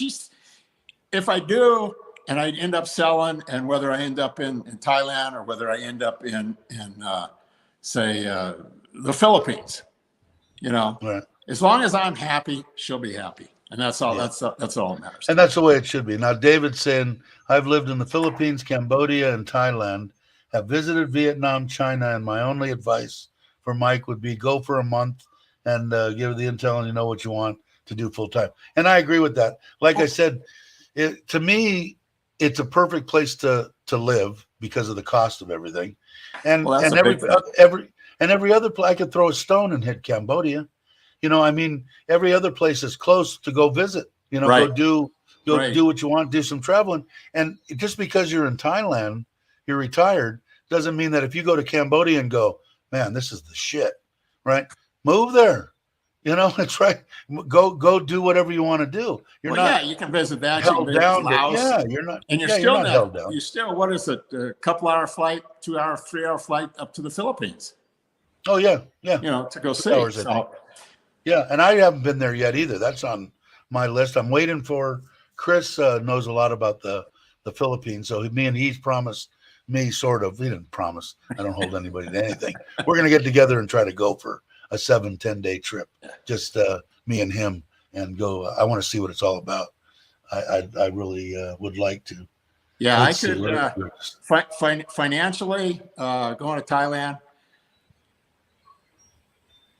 if I do, and I end up selling, and whether I end up in Thailand or whether I end up in say the Philippines, Right. As long as I'm happy, she'll be happy, and that's all. Yeah. That's all that matters. And that's the way it should be. Now, David's saying, "I've lived in the Philippines, Cambodia, and Thailand. Have visited Vietnam, China, and my only advice for Mike would be go for a month and give the intel, and you know what you want to do full time." And I agree with that. Like I said, to me, it's a perfect place to live because of the cost of everything. And every other place, I could throw a stone and hit Cambodia. I mean, every other place is close to go visit. Right. Go do what you want, do some traveling. And just because you're in Thailand, you're retired, doesn't mean that if you go to Cambodia and go, "Man, this is the shit," right? Move there. It's right. Go do whatever you want to do. You can visit that. Held down. You're not. And you're still not held down. You're still, what is it? A couple-hour flight, 2-hour, 3-hour flight up to the Philippines. Oh yeah. To go see. Hours, yeah, and I haven't been there yet either. That's on my list. I'm waiting for Chris. Knows a lot about the Philippines, so he's promised me sort of. He didn't promise. I don't hold anybody to anything. We're gonna get together and try to go for a 7-10 day trip, just me and him, and go. I want to see what it's all about. I really would like to. Yeah, I could financially going to Thailand.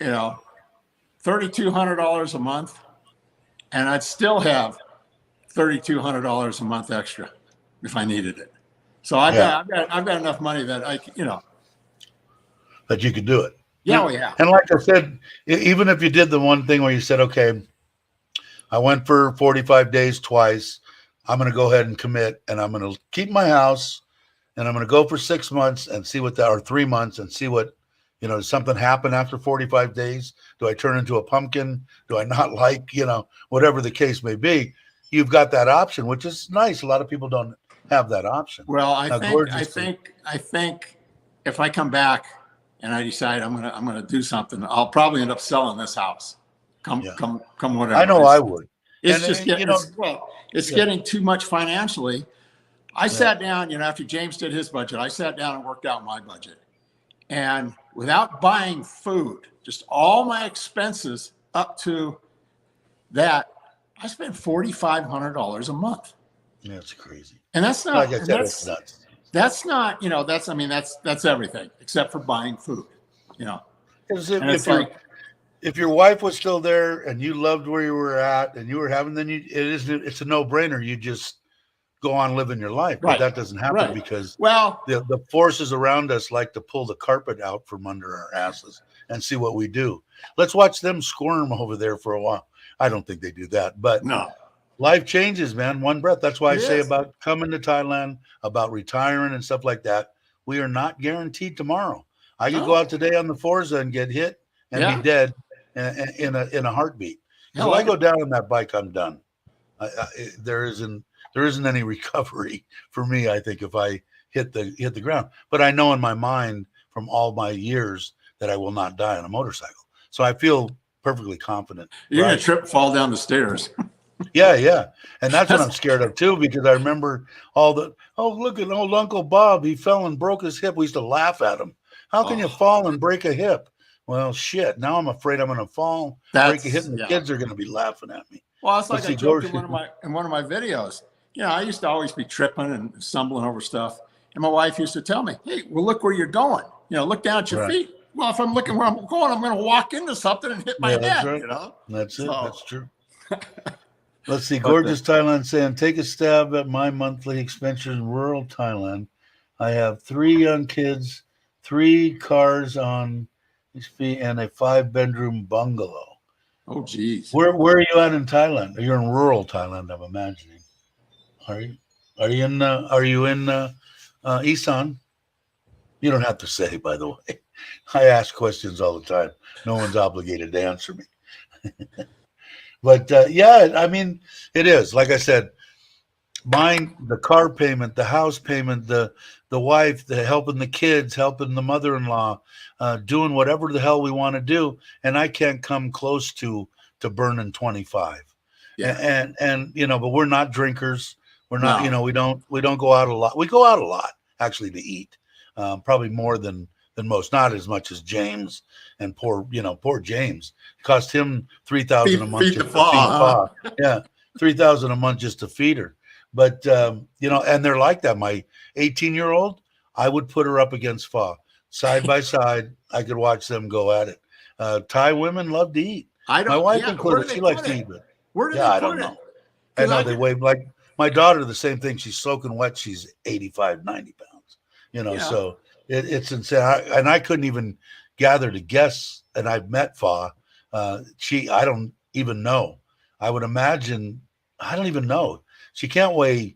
$3,200 a month, and I'd still have $3,200 a month extra if I needed it. So I've got enough money that that you could do it. Yeah, yeah. And like I said, even if you did the one thing where you said, "Okay, I went for 45 days twice. I'm going to go ahead and commit, and I'm going to keep my house, and I'm going to go for 6 months and see what or 3 months and see what, does something happen after 45 days? Do I turn into a pumpkin? Do I not like, whatever the case may be?" You've got that option, which is nice. A lot of people don't have that option. Well, I think if I come back and I decide I'm gonna do something, I'll probably end up selling this house. Come whatever. I know I would. It's just getting getting too much financially. I sat down, after James did his budget, I sat down and worked out my budget, and without buying food, just all my expenses up to that I spend $4,500 a month. That's crazy. And that's not, Like I and said, it's nuts. that's not, you know, that's, I mean, that's everything except for buying food, you know. Because And it's like, if your wife was still there and you loved where you were at and you were having, then it's a no brainer. You just go on living your life, but right, that doesn't happen right. because Well, the forces around us like to pull the carpet out from under our asses and see what we do. Let's watch them squirm over there for a while. I don't think they do that, but no, life changes, man. One breath. That's why I it say is. about coming to Thailand, about retiring and stuff like that. We are not guaranteed tomorrow. I could go No, out today on the Forza and get hit and be yeah. dead in a heartbeat. Because No, when I I go down on that bike, I'm done. There isn't any recovery for me. I think if I hit the ground, but I know in my mind from all my years that I will not die on a motorcycle. So I feel perfectly confident. you're gonna Right. trip and fall down the stairs. Yeah. And that's what I'm That's, scared of too, because I remember look at old Uncle Bob. He fell and broke his hip. We used to laugh at him. How can you oh, fall and break a hip? Well, shit. Now I'm afraid I'm going to fall, break a hip, that's and the yeah. kids are going to be laughing at me. Well, it's Let's like I see, joked George. in one of my videos. You know, I used to always be tripping and stumbling over stuff, and my wife used to tell me, "Hey, well, look where you're going. You know, look down at your Right. feet." Well, if I'm looking where I'm going, I'm going to walk into something and hit my Yeah, that's head. right. You know, That's it. so That's true. Let's see. but Gorgeous Thailand saying, take a stab at my monthly expenditures in rural Thailand. I have 3 young kids, 3 cars on his feet, and a 5-bedroom bungalow. oh, geez, Where are you at in Thailand? You're in rural Thailand, I'm imagining. Are you? Are you in Isan? You don't have to say, by the way. I ask questions all the time. No one's obligated to answer me. But yeah, I mean, it is. Like I said, buying the car payment, the house payment, the wife, the helping the kids, helping the mother-in-law, doing whatever the hell we want to do, and I can't come close to burning 25. yeah, And you know, but we're not drinkers. We're not, you no, know, we don't go out a lot. We go out a lot actually to eat, probably more than most. Not as much as James and poor James. It cost him 3,000 a month feed the just to feed fall, Pa. Yeah, 3,000 a month just to feed her. But you know, and they're like that. My 18-year-old, I would put her up against Fa side by side. I could watch them go at it. Thai women love to eat. I My don't. wife Yeah, where do included. they She likes put to it? eat, but Where do yeah, they I don't put it? know. I Because know I they could, weigh like my daughter, the same thing. She's soaking wet. She's 85, 90 pounds. You know, yeah, so it's insane. And I couldn't even gather to guess. And I've met Fa. I don't even know. I would imagine, I don't even know. She can't weigh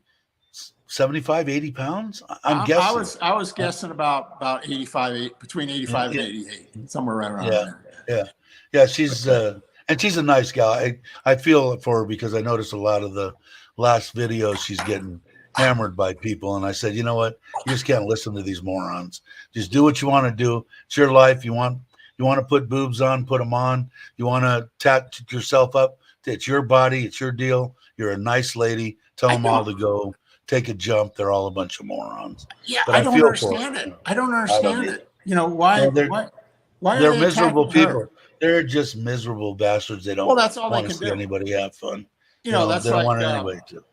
75, 80 pounds. I'm guessing. I was guessing about 85, between Yeah, 85 and yeah, 88, somewhere right around yeah, there. yeah, yeah. But And she's a nice gal. I feel it for her because I noticed a lot of the last videos she's getting hammered by people, and I said, you know what, you just can't listen to these morons. Just do what you want to do. It's your life. You want to put boobs on, put them on. You want to tat yourself up. It's your body. It's your deal. You're a nice lady. Tell I them all don't. to go take a jump. They're all a bunch of morons. Yeah, But I I don't feel for understand her. it. I don't I don't understand either. it. You know No, why are they're they miserable attacking her? people. They're just miserable bastards. They Well, don't that's all they want to can see do. anybody have fun. You You know, know, that's they don't like want anybody to.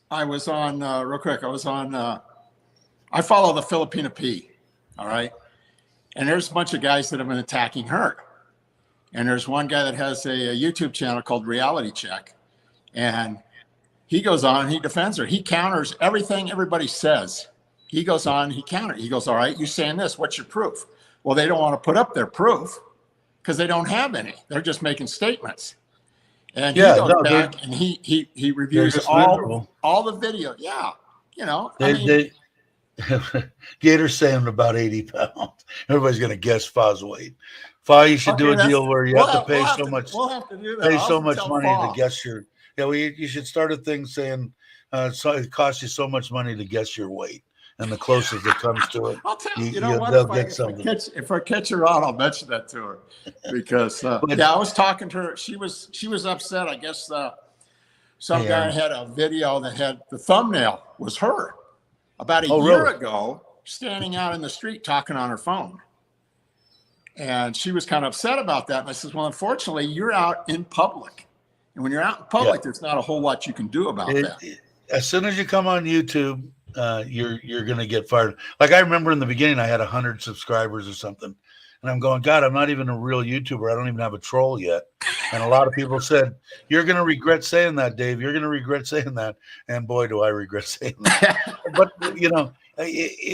I was on real quick. I was on. I follow the Filipina P. All right, and there's a bunch of guys that have been attacking her. And there's one guy that has a YouTube channel called Reality Check, and he goes on, he defends her. He counters everything everybody says. He goes on, he counters. He goes, all right, you saying this, what's your proof? Well, they don't want to put up their proof because they don't have any. They're just making statements. And he Yeah, goes no, back and he they're reviews just miserable. all the video. Yeah. You know, I They mean, they Gator's saying about 80 pounds. Everybody's gonna guess Fa's weight. Fa, you should do okay, a deal where you have to pay so much we'll have to do that. I'll have to tell money to Paul. guess your. Yeah, well, you should start a thing saying so it costs you so much money to guess your weight, and the closest it comes to it, I'll tell you, you know what? they'll get something. If I catch her on, I'll mention that to her because But yeah, I was talking to her. She was upset. I guess some hey, guy had a video that had the thumbnail was her about a oh year really? ago, standing out in the street talking on her phone, and she was kind of upset about that. And I says, well, unfortunately, you're out in public. And when you're out in public, there's not a whole lot you can do about that. As soon as you come on YouTube, you're gonna get fired. Like I remember in the beginning, I had 100 subscribers or something, and I'm going, God, I'm not even a real YouTuber. I don't even have a troll yet. And a lot of people said, "You're gonna regret saying that, Dave. You're gonna regret saying that." And boy, do I regret saying that. But you know,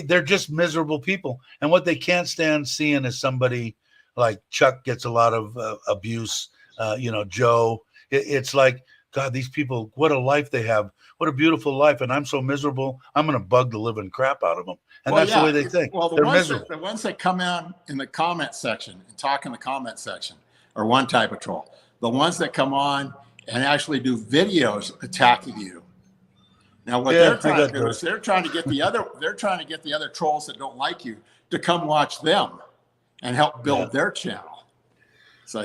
they're just miserable people, and what they can't stand seeing is somebody like Chuck gets a lot of abuse. You know, Joe. It's like, God, these people, what a life they have. What a beautiful life. And I'm so miserable. I'm going to bug the living crap out of them. And that's the way they think. Well, they're miserable. The ones that come out in the comment section and talk in the comment section are one type of troll. The ones that come on and actually do videos attacking you. Now, what they're trying to do is they're trying to get the other trolls that don't like you to come watch them and help build their channel. So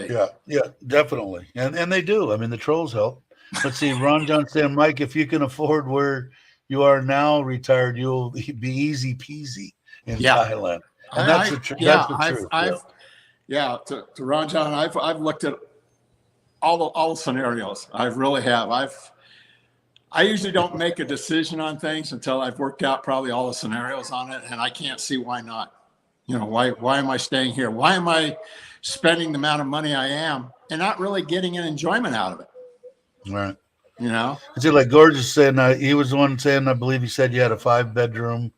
yeah, definitely. And they do. I mean, the trolls help. Let's see, Ron John saying, Mike, if you can afford where you are now retired, you'll be easy peasy in Thailand. And that's the truth. To Ron John, I've looked at all the scenarios. I really have. I usually don't make a decision on things until I've worked out probably all the scenarios on it, and I can't see why not. You know, why am I staying here? Why am I spending the amount of money I am and not really getting an enjoyment out of it? Right. You know, I see, like Gorgeous saying, he was the one saying, I believe he said you had a 5-bedroom,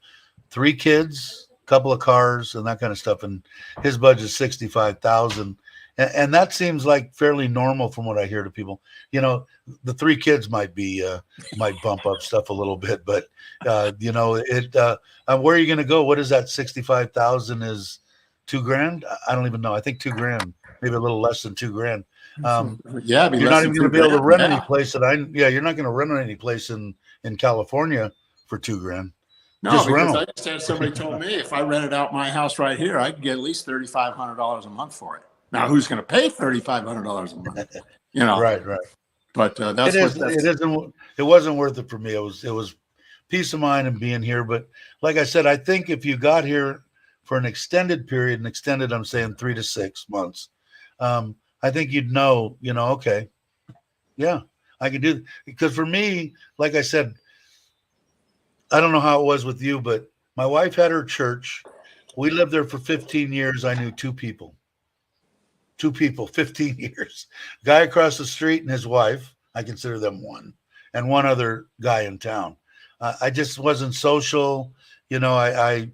3 kids, couple of cars, and that kind of stuff. And his budget is $65,000. And that seems like fairly normal from what I hear to people. You know, the 3 kids might bump up stuff a little bit, but you know, where are you going to go? What is that? 65,000 is $2,000. I don't even know. I think $2,000, maybe a little less than $2,000. You're not even going to be able to rent any place you're not going to rent any place in California for $2,000. No, just because rental. I just had somebody told me if I rented out my house right here, I could get at least $3,500 a month for it. Now, who's going to pay $3,500 a month? You know, right. But it wasn't worth it for me. It was peace of mind and being here. But like I said, I think if you got here for an extended period, I'm saying 3 to 6 months, I think you'd know, okay, yeah, I can do. Because for me, like I said, I don't know how it was with you, but my wife had her church. We lived there for 15 years. I knew 2 people, 15 years. Guy across the street and his wife, I consider them one, and one other guy in town. I just wasn't social. I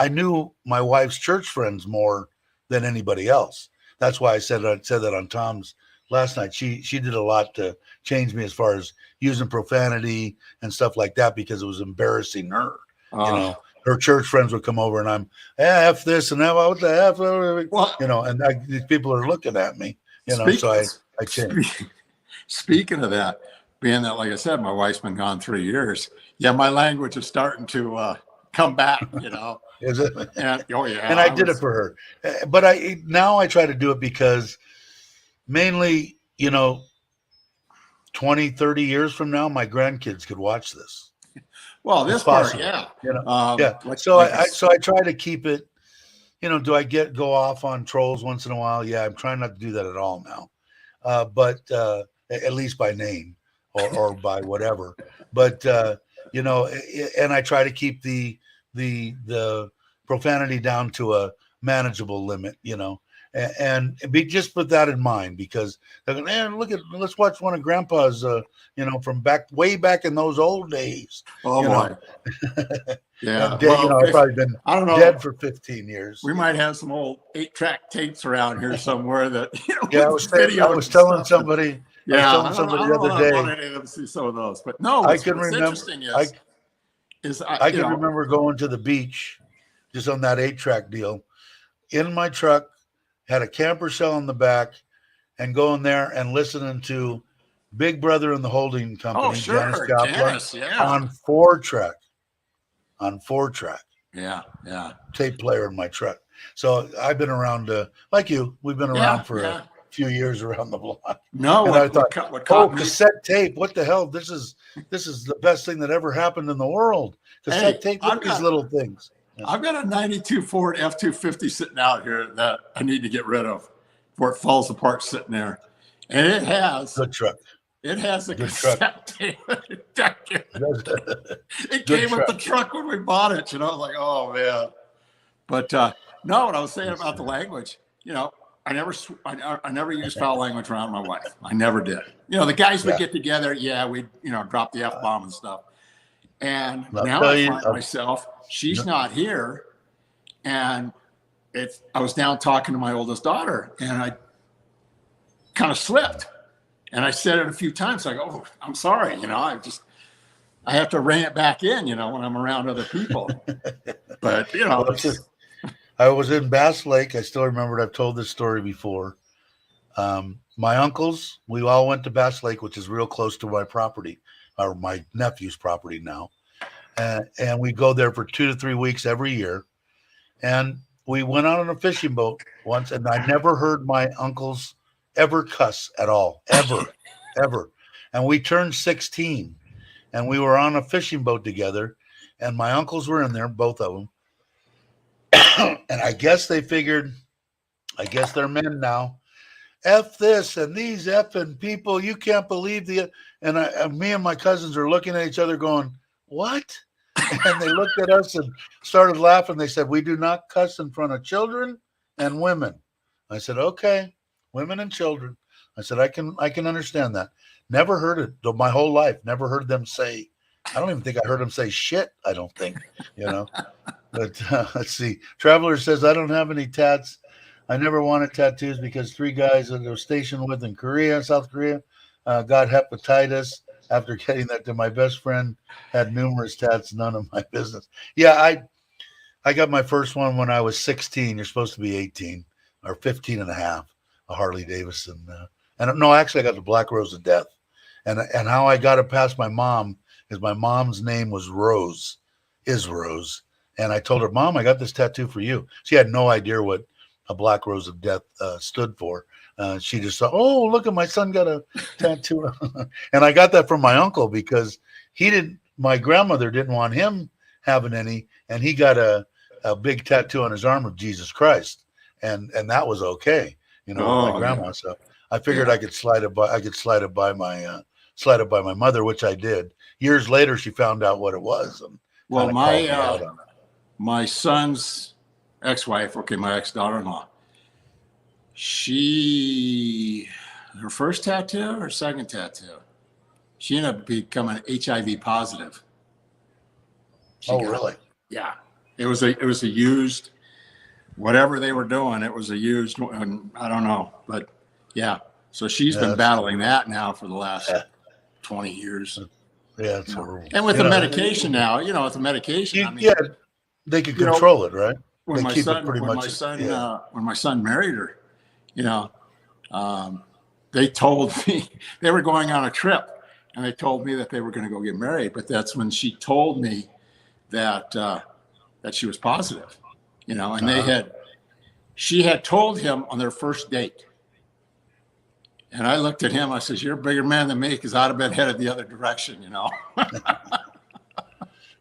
knew my wife's church friends more than anybody else. That's why I said that on Tom's last night. She did a lot to change me as far as using profanity and stuff like that, because it was embarrassing her. Her church friends would come over and I'm F this and that. What the F? Well, and these people are looking at me, so I changed. Speaking of that, being that, like I said, my wife's been gone 3 years. Yeah, my language is starting to come back, Is it? And, and I did it for her. But now I try to do it because mainly, 20, 30 years from now, my grandkids could watch this. Well, this part, yeah. So I try to keep it, do I go off on trolls once in a while? Yeah, I'm trying not to do that at all now. But at least by name or by whatever. But, and I try to keep the profanity down to a manageable limit, and just put that in mind, because they're going, let's watch one of Grandpa's, from way back in those old days. Oh boy. Yeah. I've probably been dead for 15 years. We might have some old 8-track tapes around here somewhere that, I was telling somebody the other day. I wanted to see some of those, but no, I can remember. I can remember going to the beach, just on that 8-track deal, in my truck, had a camper shell in the back, and going there and listening to Big Brother and the Holding Company, Janis Joplin, on 4-track. Yeah. Tape player in my truck. So I've been around, like you, we've been around for a few years around the block. No, and I thought, cassette tape, what the hell? This is the best thing that ever happened in the world. Cassette tape, look at these little things. Yeah. I've got a 92 Ford F-250 sitting out here that I need to get rid of before it falls apart sitting there. And it has Good truck. a Good truck. cassette tape. It Good came with the truck. truck when we bought it. You know, I was like, oh man. But no, what I was saying about the language, you know, I never used foul language around my wife. I never did. You know, the guys would get together. Yeah, we'd, you know, drop the F-bomb and stuff. And I'll now tell I you, find myself, she's not here. And I was down talking to my oldest daughter, and I kind of slipped. And I said it a few times. I go, oh, I'm sorry. You know, I have to rein it back in, you know, when I'm around other people. But, you know, I was in Bass Lake. I still remember it. I've told this story before. My uncles, we all went to Bass Lake, which is real close to my property, or my nephew's property now. And we go there for 2 to 3 weeks every year. And we went out on a fishing boat once, and I never heard my uncles ever cuss at all, ever. And we turned 16, and we were on a fishing boat together, and my uncles were in there, both of them. And I guess they figured, I guess they're men now. F this and these effing people, you can't believe me and my cousins are looking at each other going, what? And they looked at us and started laughing. They said, we do not cuss in front of children and women. I said, okay, women and children. I said, I can understand that. Never heard it my whole life. Never heard them say, I don't even think I heard them say shit. I don't think, you know. But let's see. Traveler says, I don't have any tats. I never wanted tattoos because 3 guys that I was stationed with in South Korea, got hepatitis. After getting that to my best friend, had numerous tats, none of my business. Yeah, I got my first one when I was 16. You're supposed to be 18 or 15 and a half, a Harley Davidson. And no, actually, I got the Black Rose of Death. And how I got it past my mom is my mom's name was Rose. And I told her, Mom, I got this tattoo for you. She had no idea what a Black Rose of Death stood for. She just thought, oh, look at my son got a tattoo. And I got that from my uncle because my grandmother didn't want him having any. And he got a big tattoo on his arm of Jesus Christ. And that was okay, you know, with my grandma. So I figured I could slide it by my mother, which I did. Years later, she found out what it was. And well, my son's ex-wife, my ex-daughter-in-law, her first tattoo or second tattoo, she ended up becoming HIV positive. Really? Yeah. It was a used, whatever they were doing, it was a used one. I don't know, but yeah. So she's been battling that now for the last 20 years. Yeah, it's horrible. And with the medication now, you know, with the medication, I mean, they could control it, right? When my son married her, you know, they told me they were going on a trip, and they told me that they were going to go get married. But that's when she told me that she was positive, you know, and she had told him on their first date. And I looked at him, I says, you're a bigger man than me, because I'd have been headed the other direction, you know.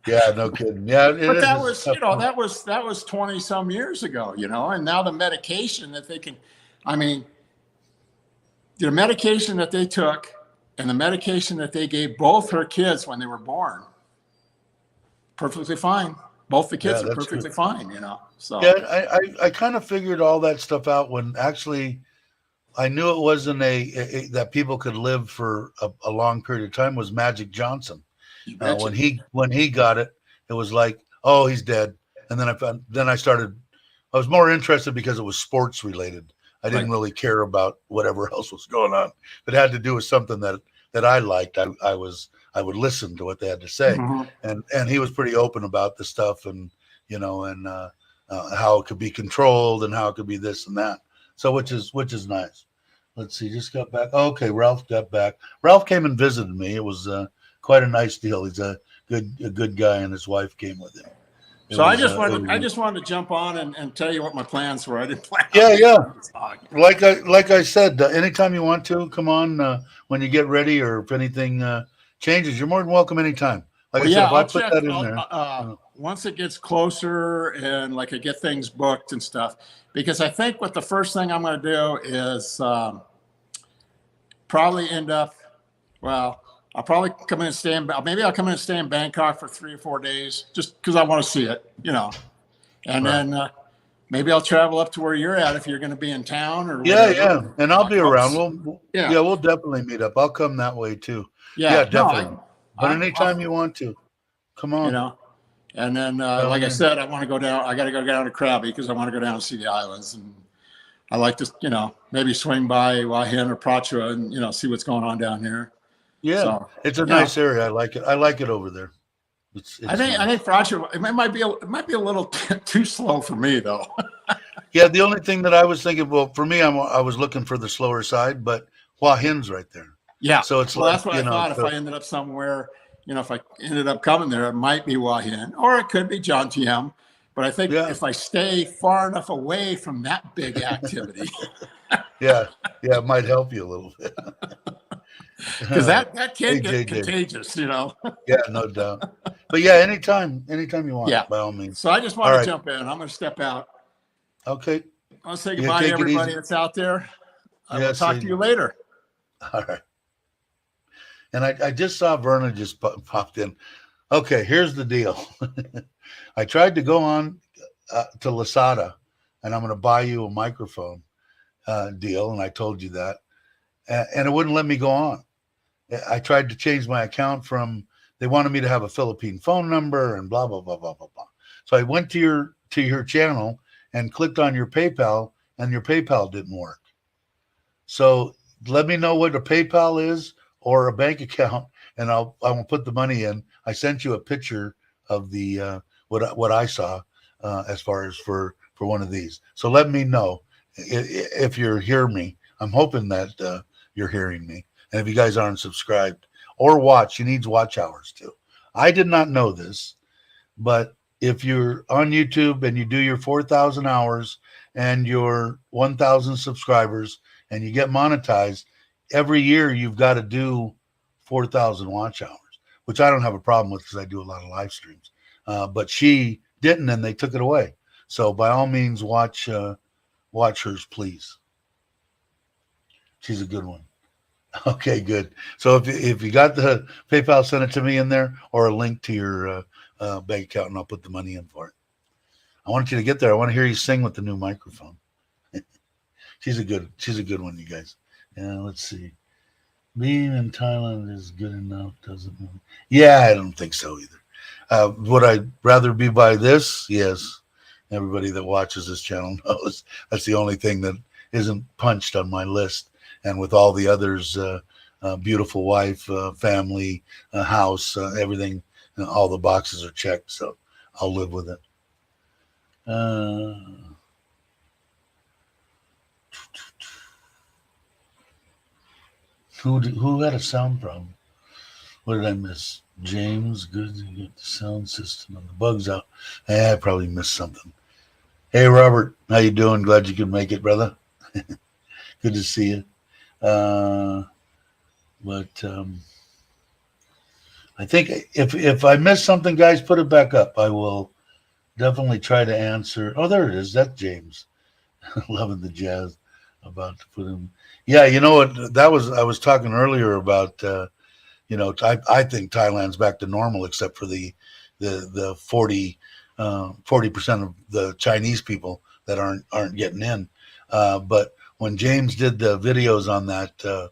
Yeah, no kidding. Yeah, but that was, you know, that was 20 some years ago, you know, and now the medication that they can, I mean, the medication that they took and the medication that they gave both her kids when they were born, perfectly fine. Both the kids are perfectly fine, you know. So yeah, I kind of figured all that stuff out when actually I knew it wasn't that people could live for a long period of time. Was Magic Johnson. When he got it, it was like, oh, he's dead. And then I was more interested because it was sports related. I didn't really care about whatever else was going on. If it had to do with something that I liked, I would listen to what they had to say. Mm-hmm. And he was pretty open about the stuff, and you know, and how it could be controlled and how it could be this and that. So which is nice. Let's see, just got back. Okay, Ralph got back. Ralph came and visited me. It was quite a nice deal. He's a good guy, and his wife came with him. I just wanted to jump on and tell you what my plans were. I didn't plan. Yeah. Like I said, anytime you want to, come on when you get ready, or if anything changes, you're more than welcome anytime. Like I said, if I put that in there. Once it gets closer and like I get things booked and stuff, because I think what the first thing I'm going to do is probably end up, well, I'll probably come in and stay in, maybe I'll come in and stay in Bangkok for 3 or 4 days just because I want to see it, you know. And Right. then maybe I'll travel up to where you're at if you're going to be in town or Yeah, whatever. yeah. And I'll be around. Yeah. Yeah, we'll definitely meet up. I'll come that way too. Yeah. Yeah, No, definitely. But anytime you want to, come you on. know, and then, By all like I means. said, I want to go down. I got to go down to Krabi because I want to go down and see the islands. And I like to, you know, maybe swing by Wahin or Pratua and, you know, see what's going on down here. Yeah, So, it's a yeah. nice area. I like it. I like it over there. It's I think Pratua, it might be a little too slow for me though. Yeah, the only thing that I was thinking, well, for me, I was looking for the slower side, but Hua Hin's right there. Yeah. So it's well, like, that's what I thought. If I ended up somewhere, you know, if I ended up coming there, it might be Hua Hin or it could be John TM. But I think if I stay far enough away from that big activity, yeah, it might help you a little bit. Because that can get contagious, you know. Yeah, no doubt. But yeah, anytime you want, by all means. So I just want to jump in. I'm going to step out. Okay. I want to say goodbye to everybody that's out there. I will talk to you later. All right. And I just saw Verna just popped in. Okay, here's the deal. I tried to go on to Lasada, and I'm going to buy you a microphone deal, and I told you that. And it wouldn't let me go on. I tried to change my account from, they wanted me to have a Philippine phone number and blah, blah, blah, blah, blah, blah. So I went to your channel and clicked on your PayPal, and your PayPal didn't work. So let me know what a PayPal is or a bank account, and I will put the money in. I sent you a picture of the what I saw as far as for one of these. So let me know if you're hearing me. I'm hoping that you're hearing me. And if you guys aren't subscribed or watch, you need watch hours too. I did not know this, but if you're on YouTube and you do your 4,000 hours and your 1,000 subscribers and you get monetized, every year you've got to do 4,000 watch hours, which I don't have a problem with because I do a lot of live streams. But she didn't, and they took it away. So by all means, watch hers, please. She's a good one. Okay, good. So if you got the PayPal, send it to me in there or a link to your bank account, and I'll put the money in for it. I want you to get there. I want to hear you sing with the new microphone. She's a good one, you guys. Yeah, let's see. Being in Thailand is good enough, doesn't it? Yeah, I don't think so either. Would I rather be by this? Yes. Everybody that watches this channel knows that's the only thing that isn't punched on my list. And with all the others, beautiful wife, family, house, everything, all the boxes are checked. So I'll live with it. Who had a sound problem? What did I miss? James, good to get the sound system and the bugs out. I probably missed something. Hey, Robert, how you doing? Glad you could make it, brother. Good to see you. But I think if I miss something, guys, put it back up. I will definitely try to answer. Oh, there it is. That's James. Loving the jazz. About to put him. Yeah, you know what? That was, I was talking earlier about. I think Thailand's back to normal, except for the 40% of the Chinese people that aren't getting in. But when James did the videos on that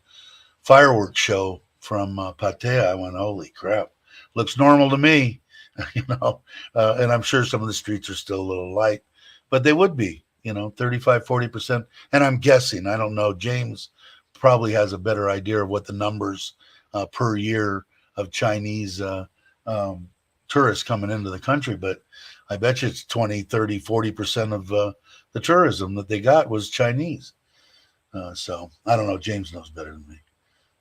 fireworks show from Pattaya, I went, holy crap, looks normal to me, and I'm sure some of the streets are still a little light, but they would be, 35, 40%. And I'm guessing, I don't know, James probably has a better idea of what the numbers per year of Chinese tourists coming into the country, but I bet you it's 20, 30, 40% of the tourism that they got was Chinese. So I don't know. James knows better than me.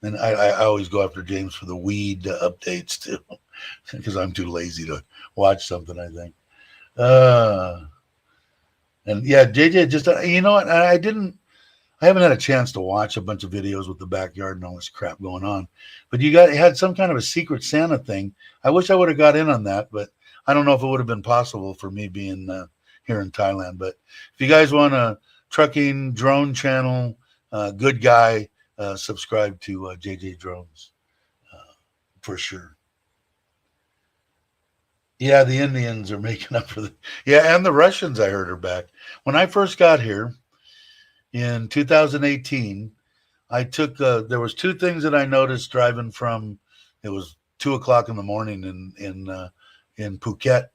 And I always go after James for the weed updates too, because I'm too lazy to watch something, I think. And yeah, JJ, just, you know what? I haven't had a chance to watch a bunch of videos with the backyard and all this crap going on, but you had some kind of a secret Santa thing. I wish I would have got in on that, but I don't know if it would have been possible for me being here in Thailand. But if you guys want a trucking drone channel, good guy, subscribe to JJ Drones for sure. Yeah, the Indians are making up for the. Yeah, and the Russians I heard are back. When I first got here in 2018, I took. There was two things that I noticed driving from. It was 2 o'clock in the morning in Phuket.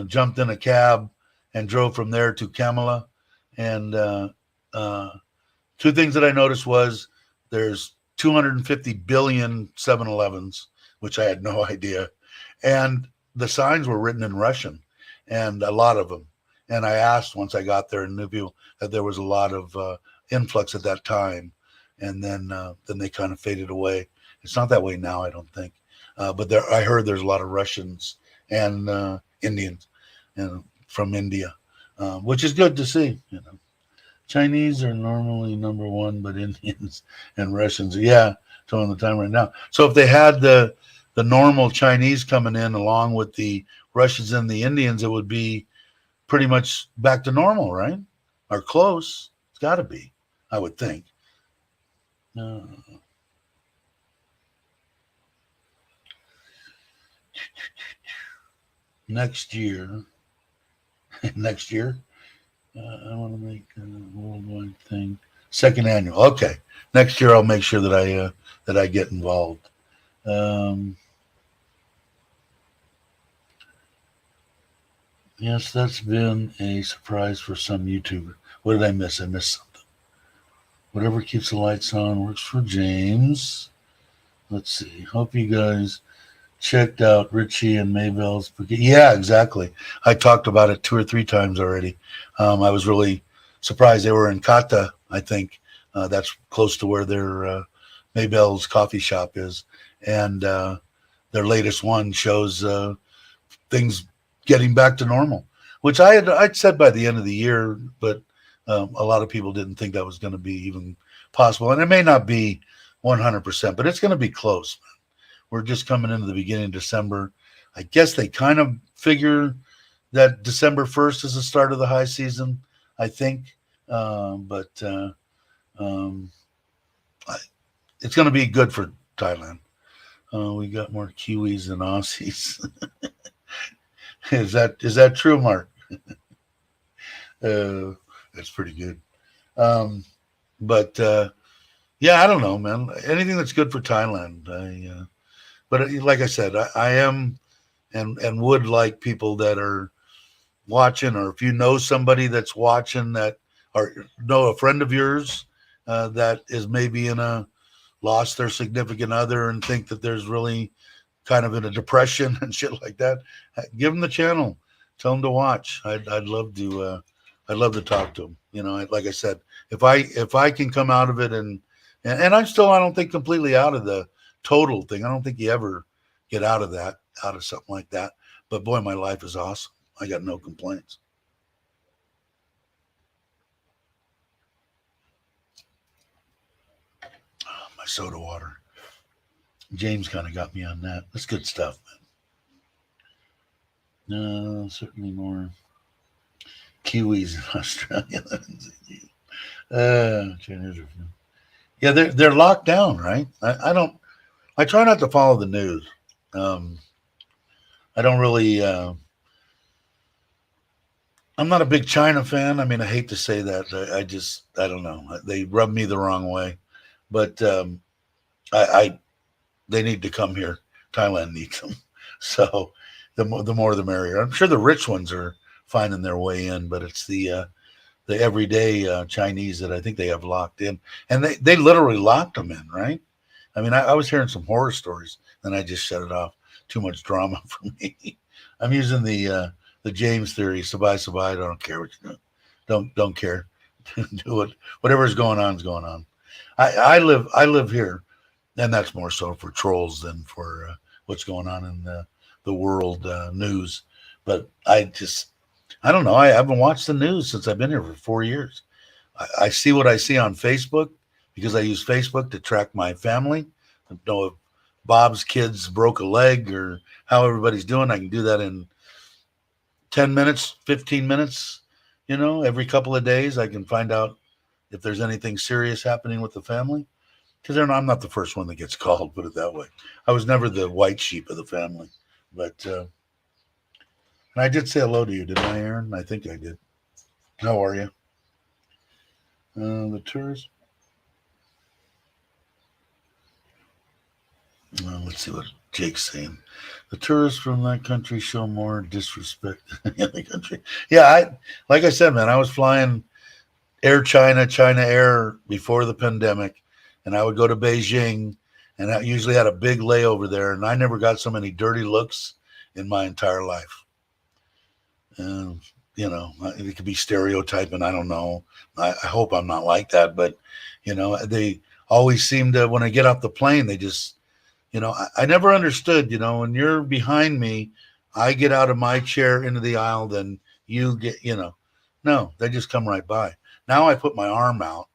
Jumped in a cab and drove from there to Kamala. And uh, two things that I noticed was there's 250 billion 7-Elevens, which I had no idea, and the signs were written in Russian, and a lot of them. And I asked once I got there and knew people that there was a lot of influx at that time, and then they kind of faded away. It's not that way now, I don't think. But there, I heard there's a lot of Russians and Indians, from India, which is good to see. Chinese are normally number one, but Indians and Russians, yeah, showing the time right now. So if they had the normal Chinese coming in along with the Russians and the Indians, it would be pretty much back to normal, right? Or close. It's got to be, I would think. Next year, next year, I want to make a worldwide thing. Second annual. Okay. Next year, I'll make sure that I get involved. Yes, that's been a surprise for some YouTubers. What did I miss? I missed something. Whatever keeps the lights on works for James. Let's see. Hope you guys checked out Richie and Maybell's. Yeah, exactly. I talked about it 2 or 3 times already. I was really surprised. They were in Kata, I think. That's close to where their Maybell's coffee shop is. And their latest one shows things getting back to normal, which I'd said by the end of the year, but a lot of people didn't think that was going to be even possible. And it may not be 100%, but it's going to be close. We're just coming into the beginning of December. I guess they kind of figure that December 1st is the start of the high season, I think. But it's going to be good for Thailand. We got more Kiwis than Aussies. Is that true, Mark? That's pretty good. But yeah, I don't know, man. Anything that's good for Thailand. But like I said, I am and would like people that are watching, or if you know somebody that's watching that, or know a friend of yours that is maybe lost their significant other and think that there's really kind of in a depression and shit like that, give them the channel. Tell them to watch. I'd love to talk to them. Like I said, if I can come out of it and I don't think completely out of the total thing. I don't think you ever get out of something like that. But boy, my life is awesome. I got no complaints. Oh, my soda water. James kind of got me on that. That's good stuff, man. No, certainly more Kiwis in Australia. Yeah, they're locked down, right? I try not to follow the news. I don't really. I'm not a big China fan. I mean, I hate to say that. I don't know. They rub me the wrong way, but they need to come here. Thailand needs them. So the more the merrier. I'm sure the rich ones are finding their way in, but it's the everyday Chinese that I think they have locked in, and they literally locked them in, right? I mean, I was hearing some horror stories, and I just shut it off. Too much drama for me. I'm using the James theory. Sabai. I don't care what you do. Don't care. Do it. Whatever's going on is going on. I live here, and that's more so for trolls than for what's going on in the world news. But I don't know. I haven't watched the news since I've been here for 4 years. I see what I see on Facebook because I use Facebook to track my family. I know if Bob's kids broke a leg or how everybody's doing. I can do that in 10 minutes, 15 minutes. Every couple of days I can find out if there's anything serious happening with the family. because I'm not the first one that gets called, put it that way. I was never the white sheep of the family. But, and I did say hello to you, didn't I, Aaron? I think I did. How are you? The tourist. Let's see what Jake's saying. The tourists from that country show more disrespect than the other country. Yeah, like I said, man, I was flying Air China, China Air before the pandemic, and I would go to Beijing, and I usually had a big layover there, and I never got so many dirty looks in my entire life. And it could be stereotyping. I don't know. I hope I'm not like that, but they always seem to, when I get off the plane, they just, I never understood. When you're behind me, I get out of my chair into the aisle, then you get, no, they just come right by. Now I put my arm out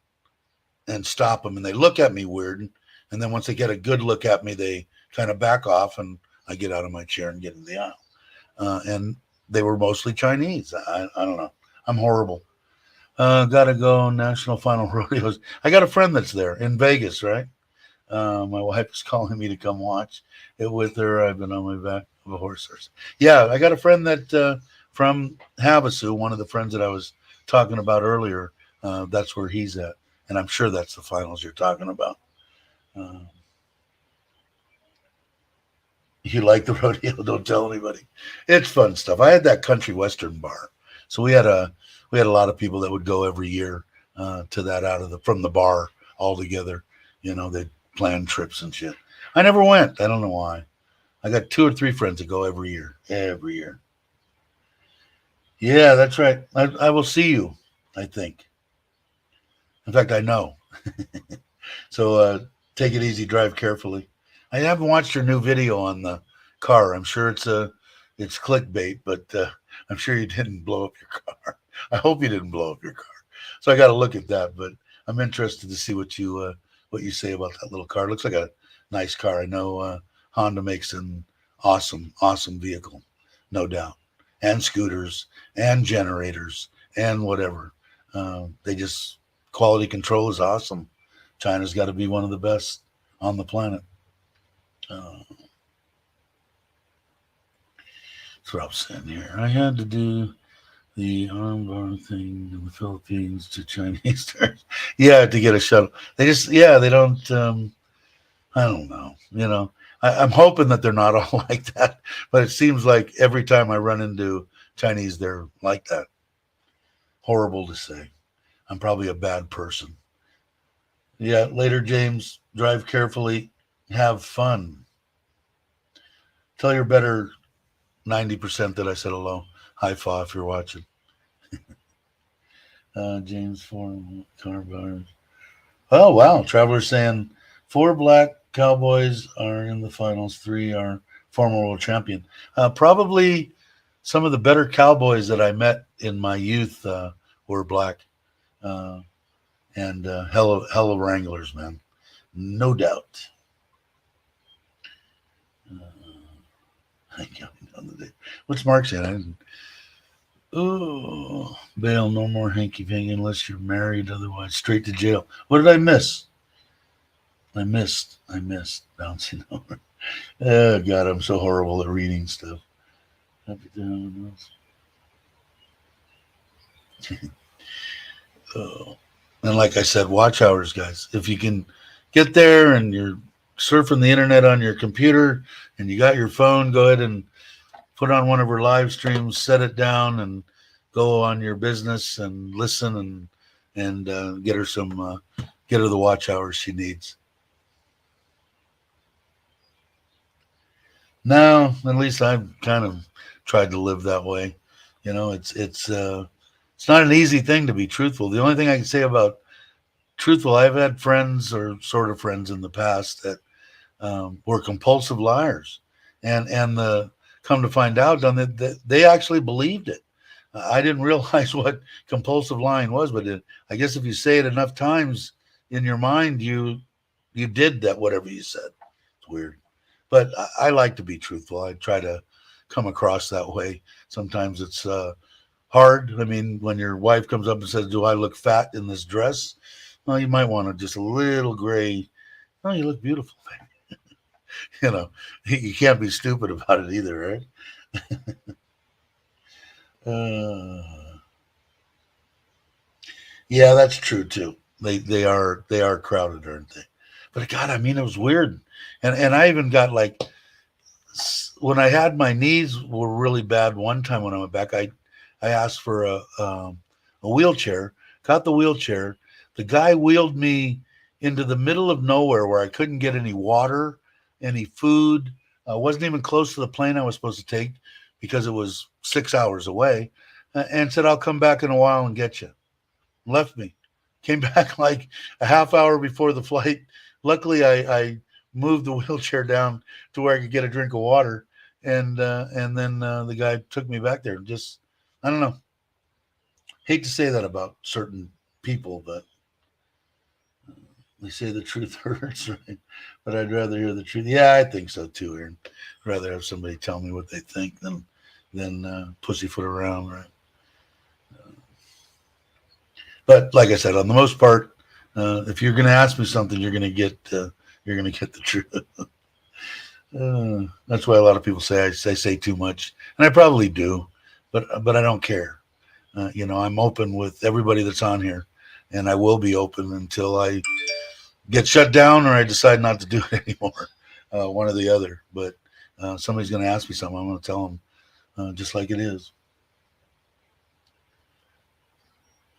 and stop them, and they look at me weird. And then once they get a good look at me, they kind of back off, and I get out of my chair and get in the aisle. And they were mostly Chinese. I don't know. I'm horrible. Gotta go National Final Rodeos. I got a friend that's there in Vegas, right? My wife is calling me to come watch it with her. I've been on my back of a horse. Yeah, I got a friend that from Havasu, one of the friends that I was talking about earlier. That's where he's at. And I'm sure that's the finals you're talking about. You like the rodeo? Don't tell anybody. It's fun stuff. I had that country western bar, so we had a lot of people that would go every year to that from the bar all together. They'd plan trips and shit. I never went. I don't know why. I got 2 or 3 friends that go every year. Every year. Yeah, that's right. I will see you, I think. In fact, I know. So take it easy. Drive carefully. I haven't watched your new video on the car. I'm sure it's clickbait, but I'm sure you didn't blow up your car. I hope you didn't blow up your car. So I got to look at that, but I'm interested to see what you say about that little car. It looks like a nice car. I know Honda makes an awesome, awesome vehicle, no doubt, and scooters and generators and whatever. Quality control is awesome. China's got to be one of the best on the planet. That's what I'm saying here. I had to do the armbar thing in the Philippines to Chinese stars. Yeah, to get a shuttle. They don't. I don't know. I'm hoping that they're not all like that, but it seems like every time I run into Chinese, they're like that. Horrible to say. I'm probably a bad person. Yeah, later, James. Drive carefully. Have fun. Tell your better 90% that I said hello. Hi, Fa, if you're watching. James 4 car bars. Oh, wow. Traveler saying 4 black Cowboys are in the finals. 3 are former world champion. Probably some of the better Cowboys that I met in my youth were black. And hell of Wranglers, man. No doubt. What's Mark saying? Bail, no more hanky-panky unless you're married. Otherwise, straight to jail. What did I miss? I missed bouncing over. Oh, God, I'm so horrible at reading stuff. Oh. And like I said, watch hours, guys. If you can get there and you're surfing the internet on your computer and you got your phone, go ahead and put on one of her live streams, set it down, and go on your business and listen and get her the watch hours she needs. No, at least I've kind of tried to live that way. It's not an easy thing to be truthful. The only thing I can say about truthful, I've had friends or sort of friends in the past that were compulsive liars, and come to find out that they actually believed it. I didn't realize what compulsive lying was, but I guess if you say it enough times in your mind, you did that, whatever you said. It's weird. But I like to be truthful. I try to come across that way. Sometimes it's hard. I mean, when your wife comes up and says, "Do I look fat in this dress?" Well, you might want to just a little gray Oh, you look beautiful. You know, you can't be stupid about it either, right? Uh, yeah, that's true too. They are crowded, aren't they? But God, I mean, it was weird, and I even got like when I had my knees were really bad one time when I went back. I asked for a wheelchair, got the wheelchair. The guy wheeled me into the middle of nowhere where I couldn't get any water, any food. I wasn't even close to the plane I was supposed to take because it was 6 hours away, and said, "I'll come back in a while and get you." Left me. Came back like a half hour before the flight. Luckily, I moved the wheelchair down to where I could get a drink of water, and then the guy took me back there. Just I don't know. Hate to say that about certain people, but they say the truth hurts, right? But I'd rather hear the truth. Yeah, I think so too, Aaron. I'd rather have somebody tell me what they think than pussyfoot around, right? But like I said, on the most part, if you're going to ask me something, you're going to get the truth. That's why a lot of people say I say too much, and I probably do, but I don't care. I'm open with everybody that's on here, and I will be open until I get shut down or I decide not to do it anymore. One or the other. But somebody's going to ask me something, I'm going to tell them just like it is.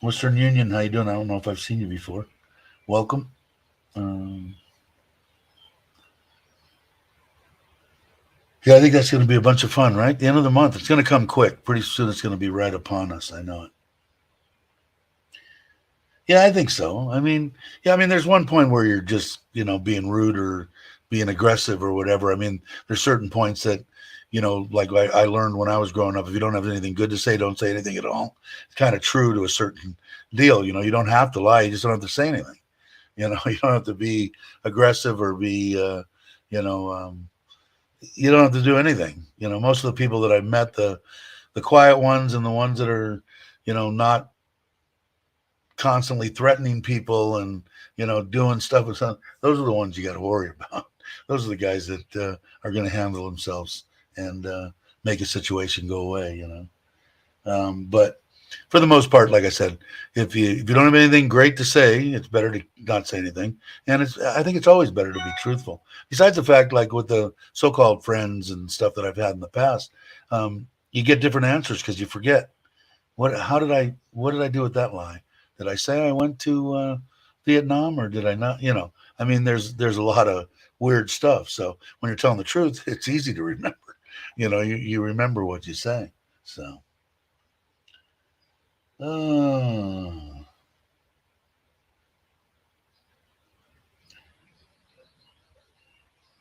Western Union, how you doing? I don't know if I've seen you before. Welcome. Um, yeah, I think that's going to be a bunch of fun, right? The end of the month, it's going to come quick. Pretty soon, it's going to be right upon us. I know it. Yeah, I think so. I mean, there's one point where you're just, being rude or being aggressive or whatever. I mean, there's certain points that, like I learned when I was growing up, if you don't have anything good to say, don't say anything at all. It's kind of true to a certain deal. You don't have to lie. You just don't have to say anything. You don't have to be aggressive or be, you know, you don't have to do anything. Most of the people that I've met, the quiet ones and the ones that are, not constantly threatening people and doing stuff with some, those are the ones you got to worry about. Those are the guys that are going to handle themselves and make a situation go away. But for the most part, like I said, if you don't have anything great to say, it's better to not say anything. And I think it's always better to be truthful. Besides the fact, like with the so-called friends and stuff that I've had in the past, you get different answers because you forget what did I do with that lie? Did I say I went to Vietnam or did I not? I mean, there's a lot of weird stuff. So when you're telling the truth, it's easy to remember. You remember what you say. So. Uh,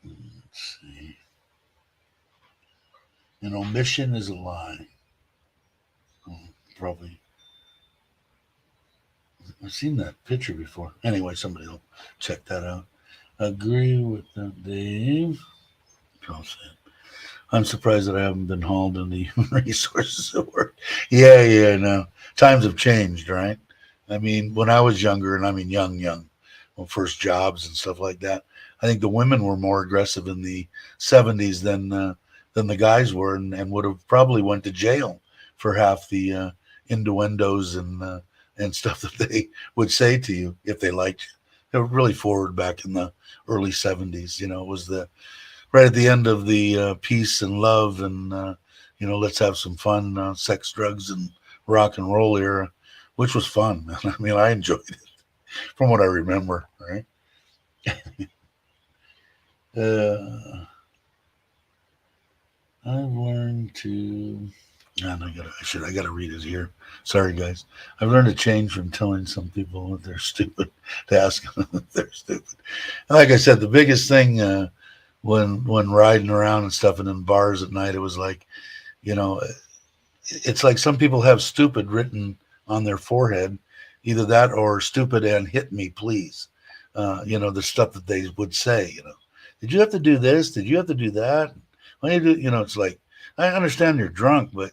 let's see. An omission is a lie. Oh, probably. I've seen that picture before. Anyway, somebody will check that out. Agree with that, Dave. I'll say it. I'm surprised that I haven't been hauled into human resources at work. Yeah, yeah, no. Times have changed, right? I mean, when I was younger, and I mean young, well, first jobs and stuff like that, I think the women were more aggressive in the '70s than the guys were, and would have probably went to jail for half the innuendos and stuff that they would say to you if they liked you. They were really forward back in the early '70s. It was the right at the end of the peace and love and let's have some fun, sex, drugs, and rock and roll era, which was fun. I mean, I enjoyed it from what I remember. Right? uh, I've learned to. And I gotta read it here. Sorry, guys. I've learned to change from telling some people that they're stupid to asking them if they're stupid. And like I said, the biggest thing when riding around and stuff and in bars at night, it was like, you know, it's like some people have stupid written on their forehead, either that or stupid and hit me, please. The stuff that they would say, did you have to do this? Did you have to do that? When you do, it's like, I understand you're drunk, but,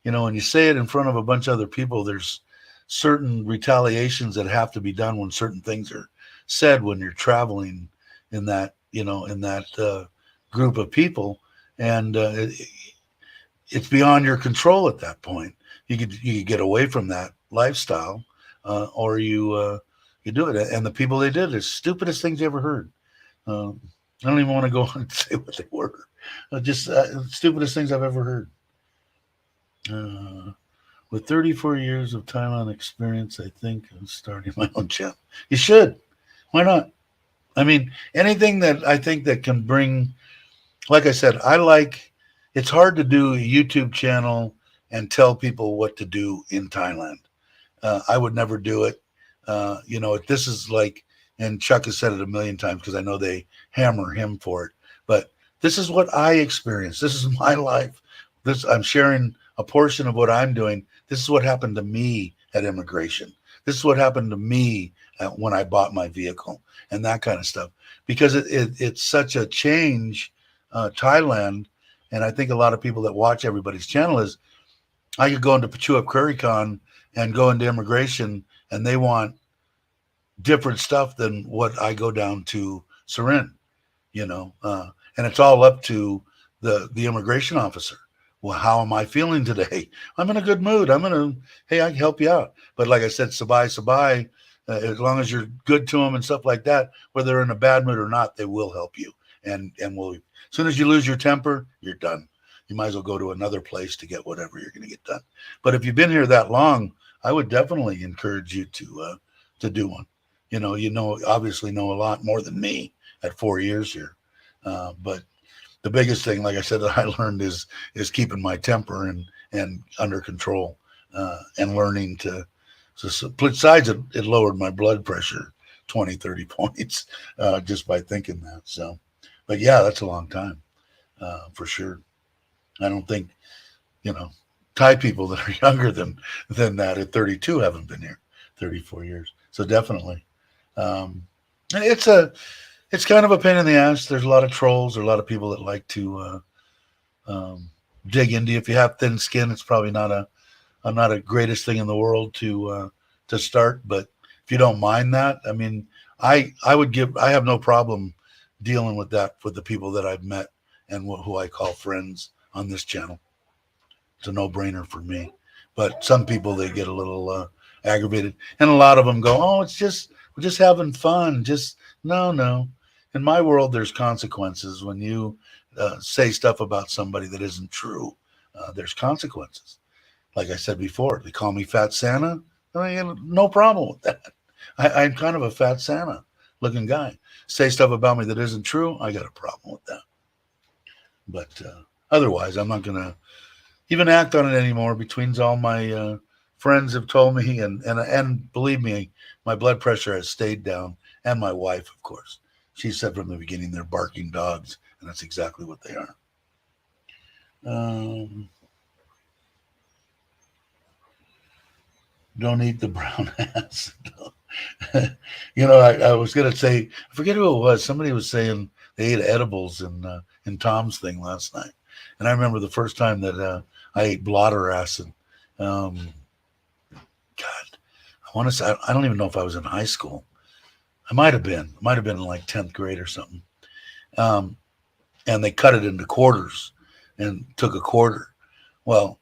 when you say it in front of a bunch of other people, there's certain retaliations that have to be done when certain things are said when you're traveling, in that, in that group of people. And it's beyond your control at that point. You could get away from that lifestyle, or you do it. And the people they did is stupidest things you ever heard. Um, I don't even want to go on and say what they were. Just stupidest things I've ever heard. With 34 years of Thailand experience, I think I'm starting my own channel. You should. Why not? I mean, anything that I think that can bring, like I said, it's hard to do a YouTube channel and tell people what to do in Thailand. I would never do it. This is like, and Chuck has said it a million times because I know they hammer him for it, but this is what I experienced. This is my life. I'm sharing a portion of what I'm doing. This is what happened to me at immigration. This is what happened to me when I bought my vehicle and that kind of stuff, because it's such a change, Thailand. And I think a lot of people that watch everybody's channel is, I could go into Pachuap Kurikon and go into immigration and they want different stuff than what I go down to Surin, and it's all up to the immigration officer. Well, how am I feeling today? I'm in a good mood. Hey, I can help you out. But like I said, sabai, as long as you're good to them and stuff like that, whether they're in a bad mood or not, they will help you. And as soon as you lose your temper, you're done. You might as well go to another place to get whatever you're going to get done. But if you've been here that long, I would definitely encourage you to do one. Obviously know a lot more than me at 4 years here. But the biggest thing, like I said, that I learned is keeping my temper and under control, and learning to. So besides, it lowered my blood pressure 20, 30 points just by thinking that. So, but yeah, that's a long time for sure. I don't think, Thai people that are younger than that at 32 haven't been here 34 years. So definitely, it's kind of a pain in the ass. There's a lot of trolls. There are a lot of people that like to dig into you. If you have thin skin, it's probably not a greatest thing in the world to start. But if you don't mind that, I mean, I have no problem dealing with that with the people that I've met and who I call friends on this channel. It's a no-brainer for me. But some people, they get a little aggravated, and a lot of them go, "Oh, we're just having fun." Just no. In my world, there's consequences when you say stuff about somebody that isn't true. There's consequences. Like I said before, they call me Fat Santa. I mean, no problem with that. I'm kind of a Fat Santa looking guy. Say stuff about me that isn't true, I got a problem with that. But otherwise, I'm not going to even act on it anymore. Between all my friends have told me, and believe me, my blood pressure has stayed down, and my wife, of course. She said from the beginning they're barking dogs, and that's exactly what they are. Don't eat the brown ass. I was going to say, I forget who it was. Somebody was saying they ate edibles in Tom's thing last night. And I remember the first time that I ate blotter acid. God, I want to say, I don't even know if I was in high school. I might have been in like 10th grade or something. And they cut it into quarters and took a quarter. Well,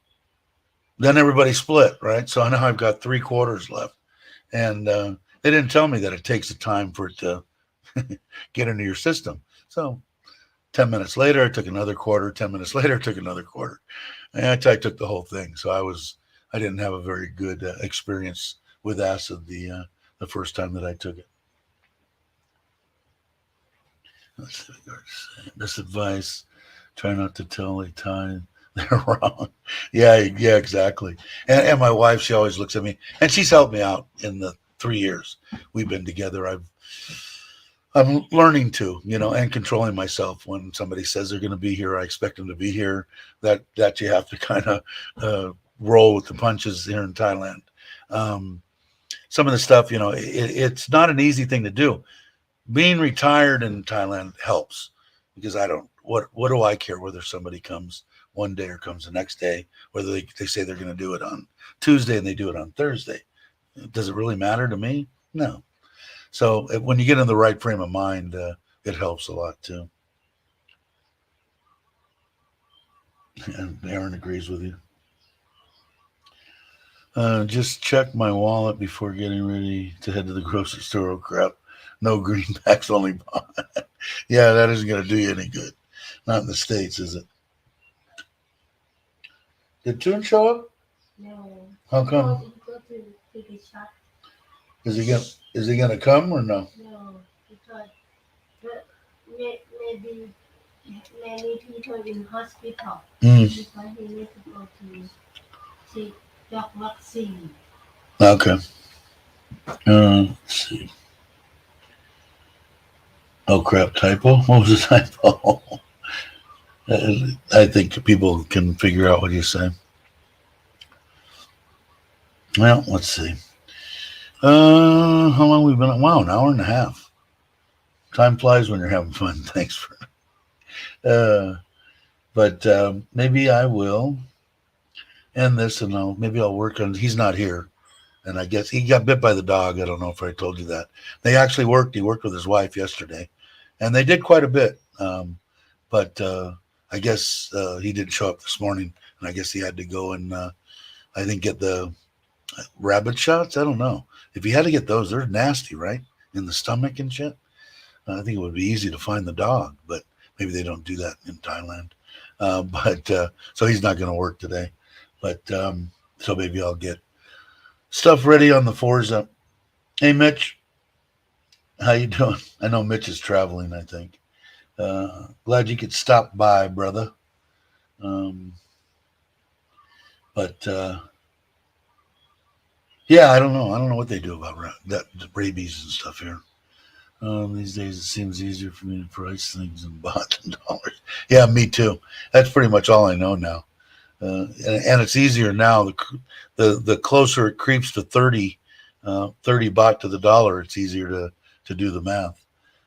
then everybody split, right? So now I've got 3 quarters left. And they didn't tell me that it takes a time for it to get into your system. So 10 minutes later, I took another quarter. 10 minutes later, I took another quarter. And I took the whole thing. So I didn't have a very good experience with acid the first time that I took it. This advice, try not to tell a Thai they're wrong. Yeah, exactly. And my wife, she always looks at me, and she's helped me out in the 3 years we've been together. I'm learning to, and controlling myself. When somebody says they're going to be here, I expect them to be here. That you have to kind of roll with the punches here in Thailand. Some of the stuff, it's not an easy thing to do. Being retired in Thailand helps, because what do I care whether somebody comes one day or comes the next day, whether they say they're going to do it on Tuesday and they do it on Thursday. Does it really matter to me? No. So when you get in the right frame of mind, it helps a lot too. And Aaron agrees with you. Just check my wallet before getting ready to head to the grocery store. Oh crap! No greenbacks, only bond. Yeah, that isn't going to do you any good. Not in the States, is it? Did Toon show up? No. How come? He go to take a shot. Is he gonna come or no? No, because maybe many people in hospital. Mm, Because he need to go to take dog vaccine. okay. Let's see. Oh crap! Typo. What was the typo? I think people can figure out what you say. Well, let's see. How long we been? Wow, an hour and a half. Time flies when you're having fun. Thanks for. But maybe I will end this, and maybe I'll work on. He's not here, and I guess he got bit by the dog. I don't know if I told you that. They actually worked. He worked with his wife yesterday, and they did quite a bit. But I guess he didn't show up this morning, and I guess he had to go and I think get the rabbit shots. I don't know if he had to get those. They're nasty, right, in the stomach and shit. I think it would be easy to find the dog, but maybe they don't do that in Thailand. So he's not going to work today. But so maybe I'll get stuff ready on the Forza. Hey, Mitch, how you doing? I know Mitch is traveling, I think. Glad you could stop by, brother. But yeah, I don't know. I don't know what they do about that rabies and stuff here. These days it seems easier for me to price things in baht and dollars. Yeah, me too. That's pretty much all I know now. And it's easier now. The closer it creeps to 30 baht to the dollar, it's easier to do the math.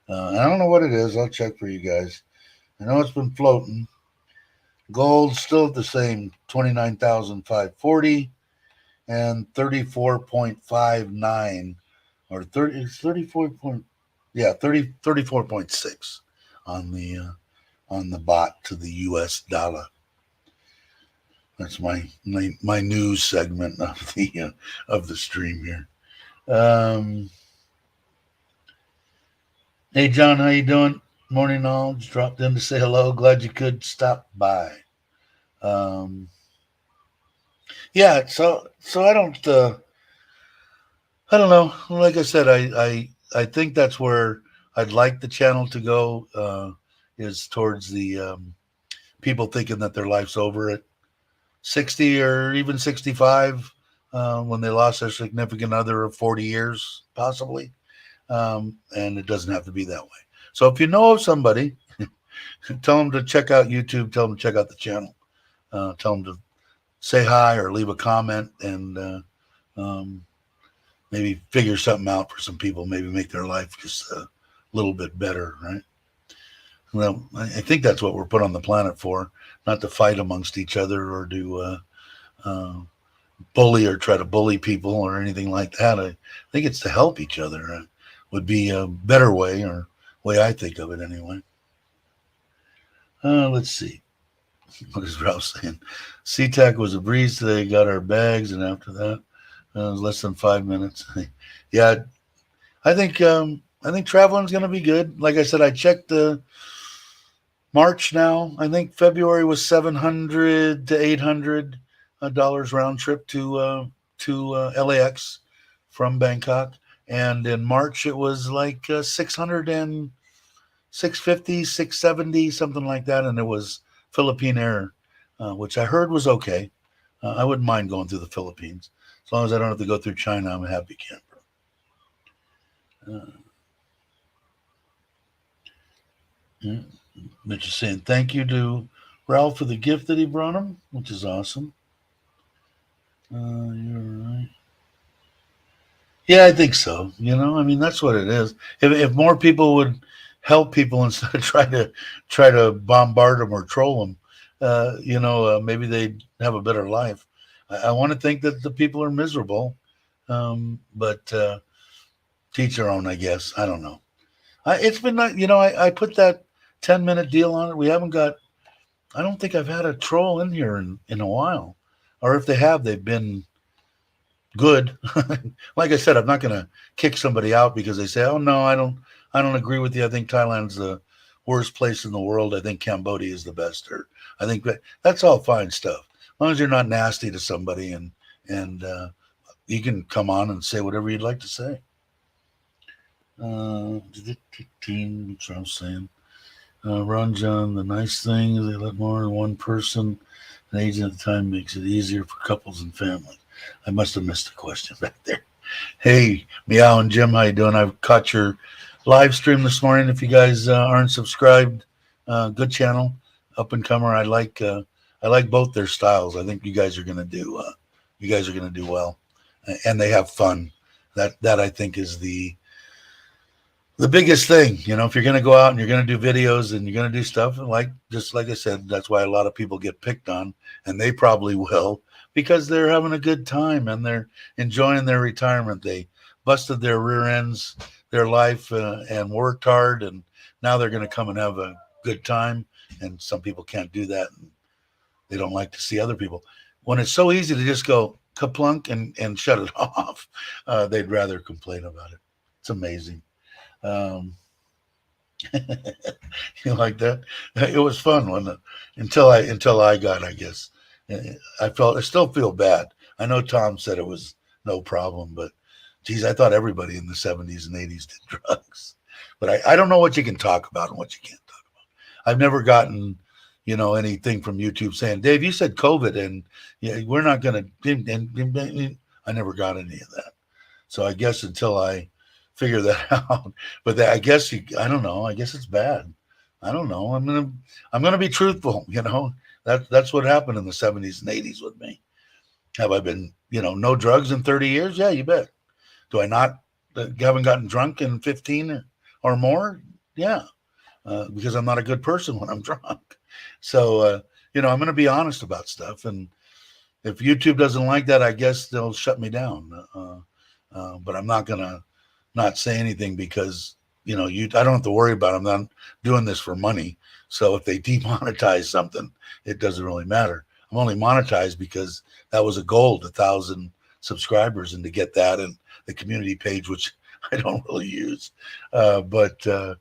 I don't know what it is. I'll check for you guys. I know it's been floating. Gold still at the same 29,540 and 34.59 or 30. It's 34 point. Yeah, 34.6 on the baht to the US dollar. That's my news segment of the stream here. Hey John, how you doing? Morning all. Just dropped in to say hello. Glad you could stop by. Yeah, so I don't know. Like I said, I think that's where I'd like the channel to go, is towards the people thinking that their life's over at 60 or even 65, when they lost their significant other of 40 years, possibly. And it doesn't have to be that way. So if you know of somebody, tell them to check out YouTube, tell them to check out the channel, tell them to say hi or leave a comment, and maybe figure something out for some people, maybe make their life just a little bit better, right? Well, I think that's what we're put on the planet for, not to fight amongst each other or to bully or try to bully people or anything like that. I think it's to help each other. Would be a better way, or way I think of it anyway. Let's see. What is Ralph saying? SeaTac was a breeze today. Got our bags, and after that, it was less than 5 minutes. Yeah, I think traveling is going to be good. Like I said, I checked the March now. I think February was $700 to $800 round trip to LAX from Bangkok, and in March it was like 600 and 650, 670, something like that, and it was Philippine Air, which I heard was okay. I wouldn't mind going through the Philippines. As long as I don't have to go through China, I'm a happy camper. Yeah. Mitch is saying thank you to Ralph for the gift that he brought him, which is awesome. You're right. Yeah, I think so. I mean, that's what it is. If more people would help people instead of try to bombard them or troll them, maybe they'd have a better life. I want to think that the people are miserable, but teach their own, I guess. I don't know. It's been like, I put that 10-minute deal on it. We haven't got. I don't think I've had a troll in here in a while, or if they have, they've been good. Like I said, I'm not going to kick somebody out because they say, "Oh no, I don't agree with you. I think Thailand's the worst place in the world. I think Cambodia is the best." Or I think that's all fine stuff, as long as you're not nasty to somebody and you can come on and say whatever you'd like to say. That's what I'm saying. Ron John, the nice thing is they let more than one person an agent at the time makes it easier for couples and families. I must have missed a question back there. Hey, Meow and Jim, how you doing? I've caught your live stream this morning. If you guys aren't subscribed, good channel, up and comer. I like both their styles. I think you guys are gonna do well, and they have fun. That I think is the biggest thing. If you're going to go out and you're going to do videos and you're going to do stuff, just like I said, that's why a lot of people get picked on, and they probably will, because they're having a good time and they're enjoying their retirement. They busted their rear ends, their life, and worked hard, and now they're going to come and have a good time. And some people can't do that, and they don't like to see other people. When it's so easy to just go kaplunk and shut it off, they'd rather complain about it. It's amazing. You like that? It was fun, wasn't it? Until I got, I guess. I still feel bad. I know Tom said it was no problem, but geez, I thought everybody in the 70s and 80s did drugs. But I don't know what you can talk about and what you can't talk about. I've never gotten, anything from YouTube saying, Dave, you said COVID and yeah, we're not gonna I never got any of that. So I guess until I figure that out. But I guess I don't know. I guess it's bad. I don't know. I'm gonna be truthful. That's what happened in the 70s and 80s with me. Have I been, no drugs in 30 years? Yeah, you bet. Do I not haven't gotten drunk in 15 or more? Yeah, because I'm not a good person when I'm drunk. So I'm gonna be honest about stuff, and if YouTube doesn't like that, I guess they'll shut me down. But I'm not gonna not say anything because I don't have to worry about them. I'm not doing this for money. So if they demonetize something, it doesn't really matter. I'm only monetized because that was a goal, 1,000 subscribers, and to get that and the community page, which I don't really use. But I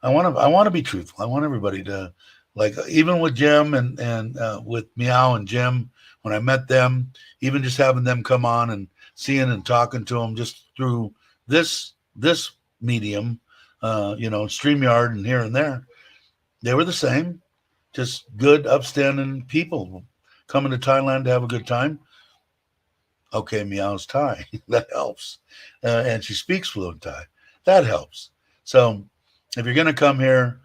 want to be truthful. I want everybody to, like, even with Jim and with Meow and Jim, when I met them, even just having them come on and seeing and talking to them just through this medium, StreamYard and here and there, they were the same, just good, upstanding people coming to Thailand to have a good time. Okay, Meow's Thai. That helps. And she speaks fluent Thai. That helps. So if you're going to come here,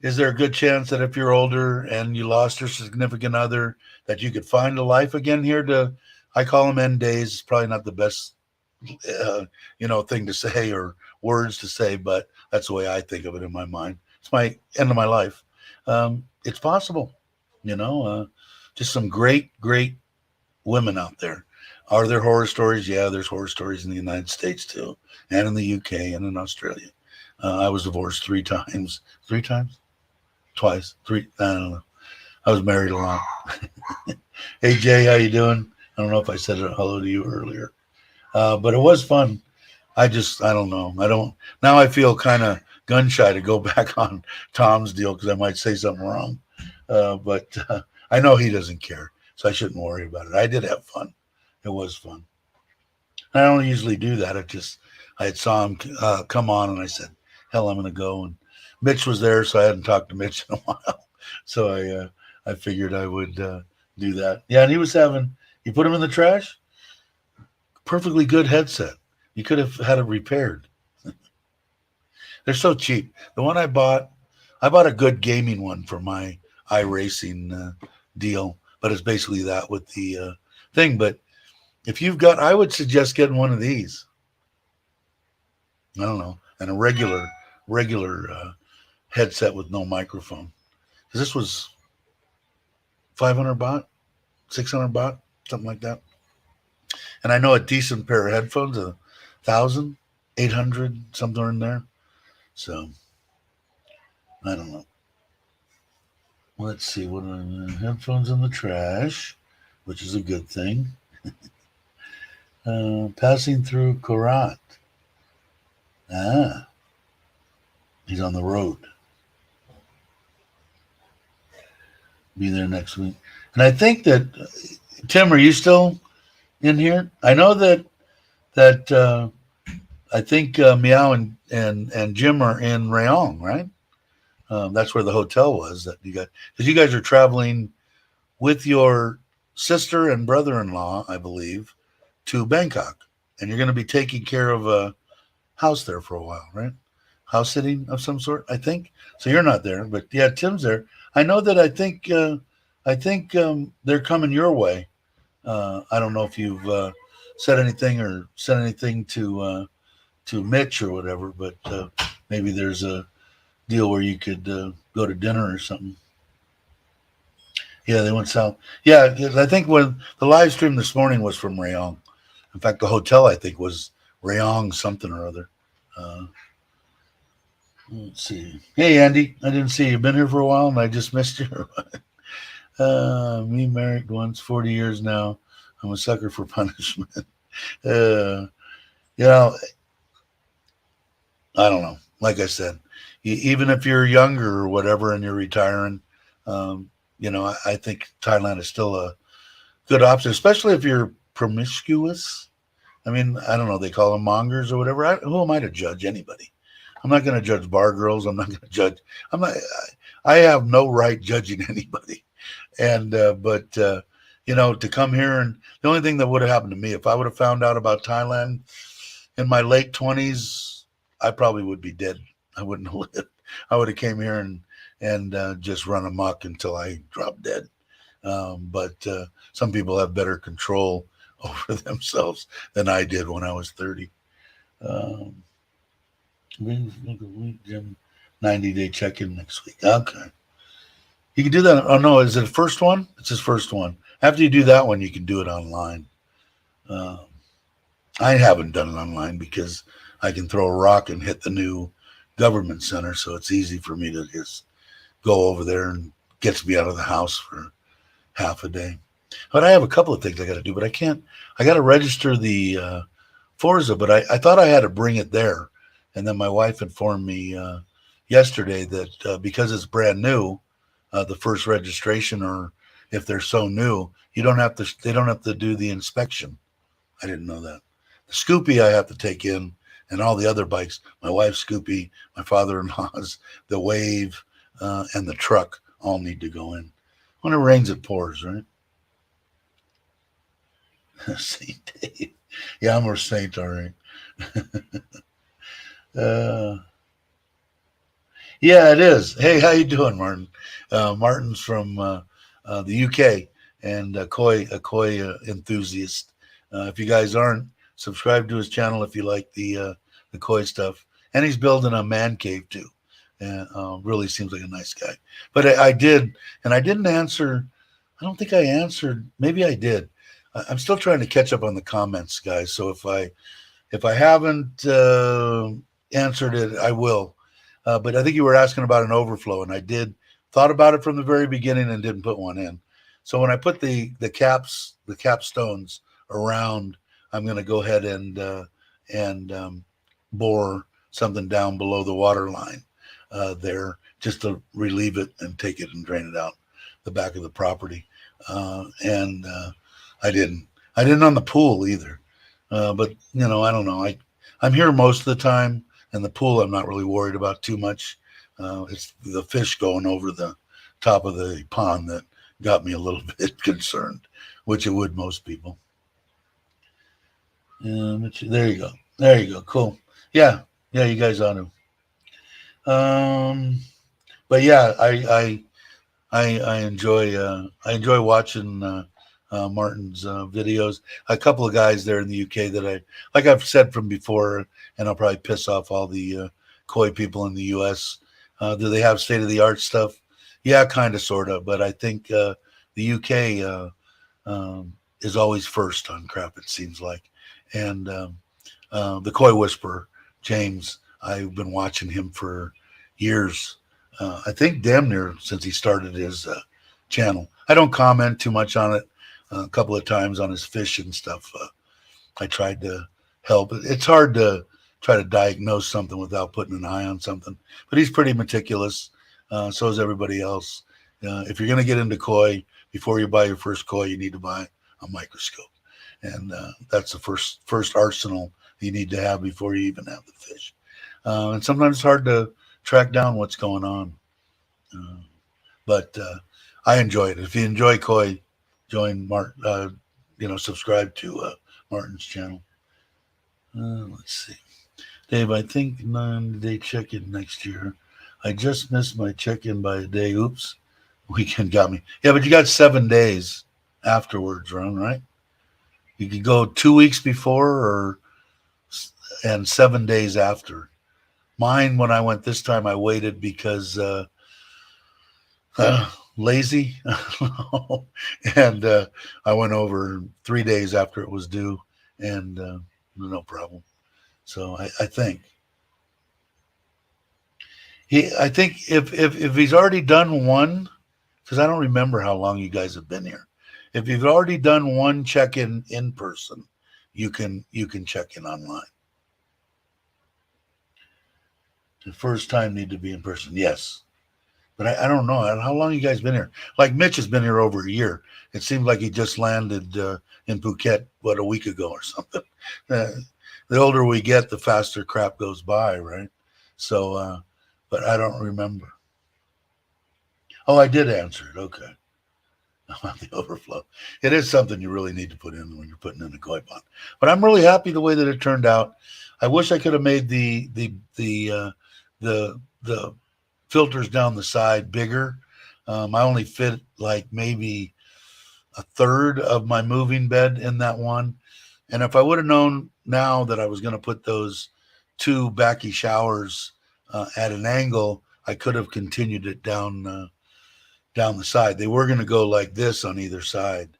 is there a good chance that if you're older and you lost your significant other, that you could find a life again here I call them end days. It's probably not the best, thing to say or words to say, but that's the way I think of it in my mind. It's my end of my life. It's possible, just some great, great women out there. Are there horror stories? Yeah, there's horror stories in the United States too, and in the UK and in Australia. I was divorced 3 times. 3 times? Twice. 3. I don't know. I was married a lot. Hey, Jay, how you doing? I don't know if I said hello to you earlier. But it was fun. I don't know. Now I feel kind of gun shy to go back on Tom's deal because I might say something wrong. But I know he doesn't care, so I shouldn't worry about it. I did have fun. It was fun. I don't usually do that. I had saw him come on, and I said, hell, I'm going to go. And Mitch was there, so I hadn't talked to Mitch in a while. So I figured I would do that. Yeah, and you put him in the trash? Perfectly good headset. You could have had it repaired. They're so cheap. The one I bought a good gaming one for my iRacing deal, but it's basically that with the thing. But if I would suggest getting one of these. I don't know, and a regular headset with no microphone. Because this was 500 baht, 600 baht, something like that. And I know a decent pair of headphones, 1,000, 800, somewhere in there. So I don't know. Let's see. What are the headphones in the trash, which is a good thing. Passing through Korat. Ah, he's on the road. Be there next week. And I think that Tim, are you still in here? I know that I think Meow and Jim are in Rayong, right? That's where the hotel was that you got, because you guys are traveling with your sister and brother-in-law, I believe, to Bangkok, and you're going to be taking care of a house there for a while, right? House sitting of some sort, I think. So you're not there, but yeah, Tim's there. I know that I think they're coming your way. I don't know if you've said anything or said anything to Mitch or whatever, but maybe there's a deal where you could go to dinner or something. Yeah, they went south. Yeah, I think when the live stream this morning was from Rayong. In fact, the hotel I think was Rayong something or other. Let's see. Hey, Andy, I didn't see you. Been here for a while, and I just missed you. Me married once, 40 years now. I'm a sucker for punishment. You know, I don't know. Like I said, even if you're younger or whatever and you're retiring, I think Thailand is still a good option, especially if you're promiscuous. I mean, I don't know. They call them mongers or whatever. Who am I to judge anybody? I'm not going to judge bar girls. I'm not going to judge. I'm not. I have no right judging anybody. And but to come here, and the only thing that would have happened to me if I would have found out about Thailand in my late 20s, I probably would be dead. I wouldn't have lived. I would have came here and just run amok until I dropped dead. But some people have better control over themselves than I did when I was 30. 90-day check-in next week. Okay. You can do that. Oh, no. Is it the first one? It's his first one. After you do that one, you can do it online. I haven't done it online because I can throw a rock and hit the new government center. So it's easy for me to just go over there and gets me out of the house for half a day. But I have a couple of things I got to do, but I can't. I got to register the Forza, but I thought I had to bring it there. And then my wife informed me yesterday that because it's brand new, the first registration, or if they're so new, they don't have to do the inspection. I didn't know that. The Scoopy I have to take in, and all the other bikes, my wife's Scoopy, my father-in-law's, the Wave, and the truck all need to go in. When it rains, it pours, right? Saint Dave. Yeah, I'm a saint, all right. Yeah, it is. Hey, how you doing, Martin? Martin's from the UK and a koi enthusiast. If you guys aren't, subscribe to his channel if you like the koi stuff. And he's building a man cave too. And really seems like a nice guy. But I did, and I didn't answer. I don't think I answered. Maybe I did. I'm still trying to catch up on the comments, guys. So if I haven't answered it, I will. But I think you were asking about an overflow, and I thought about it from the very beginning and didn't put one in. So when I put the capstones around, I'm going to go ahead and bore something down below the water line there, just to relieve it and take it and drain it out the back of the property. And I didn't on the pool either. But I don't know. I'm here most of the time, and the pool I'm not really worried about too much. It's the fish going over the top of the pond that got me a little bit concerned, which it would most people. There you go. There you go. Cool. Yeah. You guys ought to. But yeah, I enjoy watching Martin's videos. A couple of guys there in the UK that like I've said from before, and I'll probably piss off all the koi people in the US. Do they have state of the art stuff? Yeah, kind of, sort of. But I think the UK is always first on crap, it seems like. And the Koi Whisperer James. I've been watching him for years. I think damn near since he started his channel. I don't comment too much on it. A couple of times on his fish and stuff. I tried to help. It's hard to try to diagnose something without putting an eye on something. But he's pretty meticulous. So is everybody else. If you're going to get into koi, before you buy your first koi, you need to buy a microscope. And that's the first arsenal you need to have before you even have the fish. And sometimes it's hard to track down what's going on. But I enjoy it. If you enjoy koi, join subscribe to Martin's channel. Let's see. Dave, I think 9-day check-in next year. I just missed my check-in by a day. Oops. Weekend got me. Yeah, but you got 7 days afterwards, Ron, right? You could go 2 weeks before and 7 days after. Mine, when I went this time, I waited because lazy. And I went over 3 days after it was due, and no problem. So I think if he's already done one, because I don't remember how long you guys have been here. If you've already done one check-in in person, you can check in online. The first time need to be in person, yes. But I don't know how long you guys been here. Like Mitch has been here over a year. It seems like he just landed in Phuket a week ago or something. The older we get, the faster crap goes by, right? So, but I don't remember. Oh, I did answer it. Okay. About the overflow. It is something you really need to put in when you're putting in a koi pond. But I'm really happy the way that it turned out. I wish I could have made the filters down the side bigger. I only fit like maybe a third of my moving bed in that one. And if I would have known now that I was going to put those 2 backy showers at an angle, I could have continued it down the side. They were going to go like this on either side.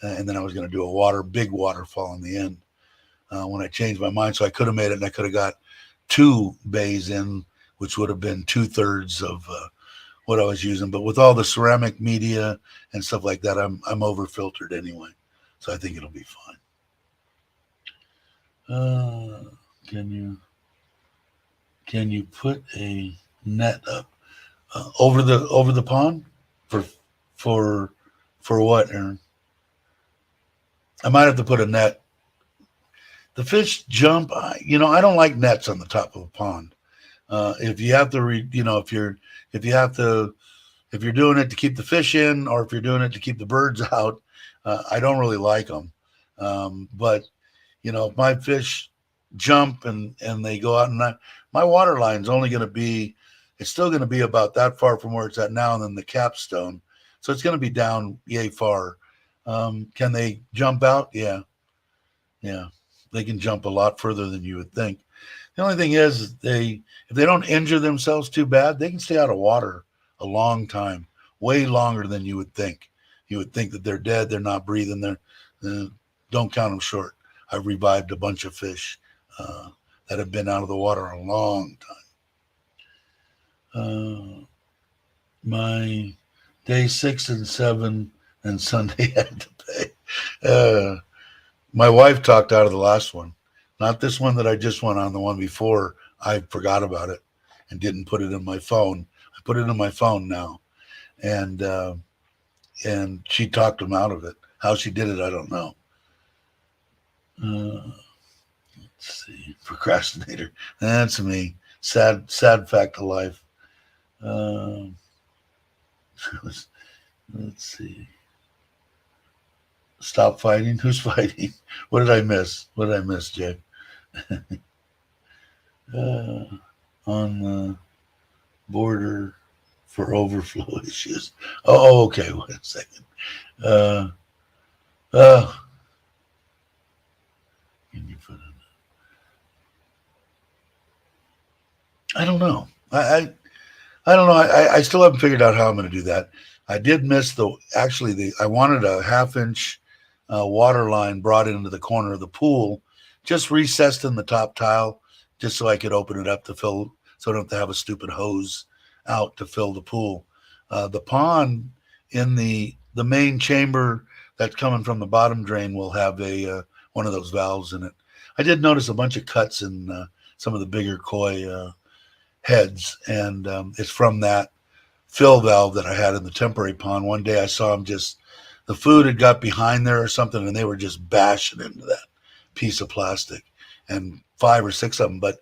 And then I was going to do a big waterfall on the end when I changed my mind. So I could have made it, and I could have got 2 bays in, which would have been 2/3 of what I was using. But with all the ceramic media and stuff like that, I'm over filtered anyway. So I think it'll be fine. Can you put a net up over the pond for what, Aaron? I might have to put a net. The fish jump. I don't like nets on the top of a pond. If you have to, if you're doing it to keep the fish in, or if you're doing it to keep the birds out, I don't really like them. But if my fish jump and they go out, and my water line's only going to be, it's still going to be about that far from where it's at now, and then the capstone. So it's going to be down yay far. Can they jump out? Yeah. They can jump a lot further than you would think. The only thing is, if they don't injure themselves too bad, they can stay out of water a long time, way longer than you would think. You would think that they're dead, they're not breathing. Don't count them short. I've revived a bunch of fish that have been out of the water a long time. My day 6 and 7 and Sunday had to pay. My wife talked out of the last one. Not this one that I just went on, the one before. I forgot about it and didn't put it in my phone. I put it in my phone now. And she talked him out of it. How she did it, I don't know. Let's see. Procrastinator. That's me. Sad fact of life. Let's see. Stop fighting? Who's fighting? What did I miss? What did I miss, Jay? On the border for overflow issues. Oh, okay. Wait a second. Can you put it? I don't know. I don't know. I still haven't figured out how I'm going to do that. I did miss I wanted a 1/2-inch water line brought into the corner of the pool, just recessed in the top tile, just so I could open it up to fill, so I don't have to have a stupid hose out to fill the pool. The pond in the main chamber that's coming from the bottom drain will have a one of those valves in it. I did notice a bunch of cuts in some of the bigger koi heads, and it's from that fill valve that I had in the temporary pond. One day I saw them just, the food had got behind there or something, and they were just bashing into that piece of plastic, and 5 or 6 of them, but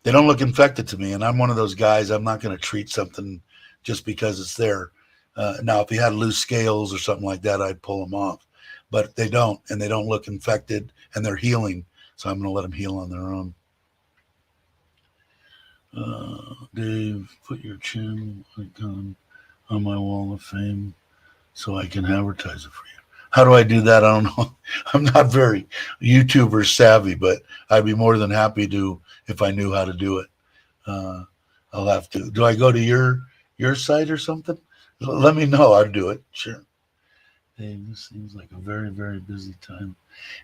they don't look infected to me. And I'm one of those guys, I'm not going to treat something just because it's there. Now, if he had loose scales or something like that, I'd pull them off, but they don't, and they don't look infected, and they're healing. So I'm going to let them heal on their own. Dave, put your chin icon on my wall of fame so I can advertise it for you. How do I do that? I don't know. I'm not very YouTuber savvy, but I'd be more than happy to if I knew how to do it. I'll have to. Do I go to your site or something? Let me know. I'll do it. Sure. Dave, this seems like a very, very busy time.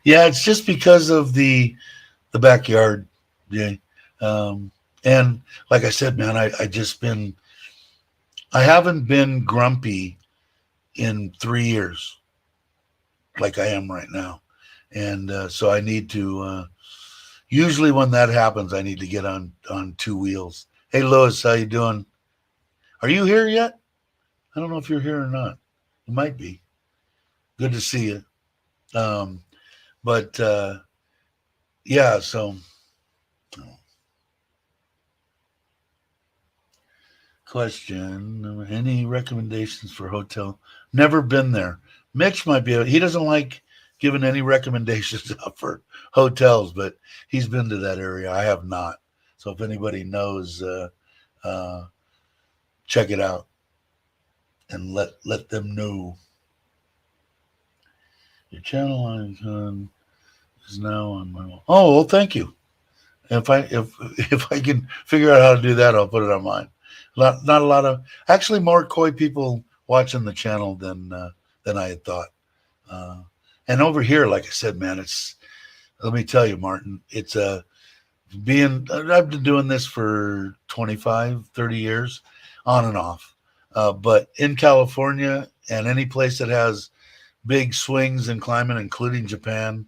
Yeah, it's just because of the backyard. Yeah. And like I said, man, I haven't been grumpy in 3 years like I am right now. And so I need to, usually when that happens, I need to get on 2 wheels. Hey, Louis, how you doing? Are you here yet? I don't know if you're here or not. You might be. Good to see you. But yeah, so. Question, any recommendations for hotel? Never been there. Mitch might be, he doesn't like giving any recommendations out for hotels, but he's been to that area. I have not. So if anybody knows, check it out and let them know. Your channel icon is now on my wall. Oh, well, thank you. If I can figure out how to do that, I'll put it on mine. Not a lot of, actually more koi people watching the channel than I had thought. And over here, like I said, man, let me tell you, Martin, it's I've been doing this for 25, 30 years on and off. But in California and any place that has big swings in climate, including Japan,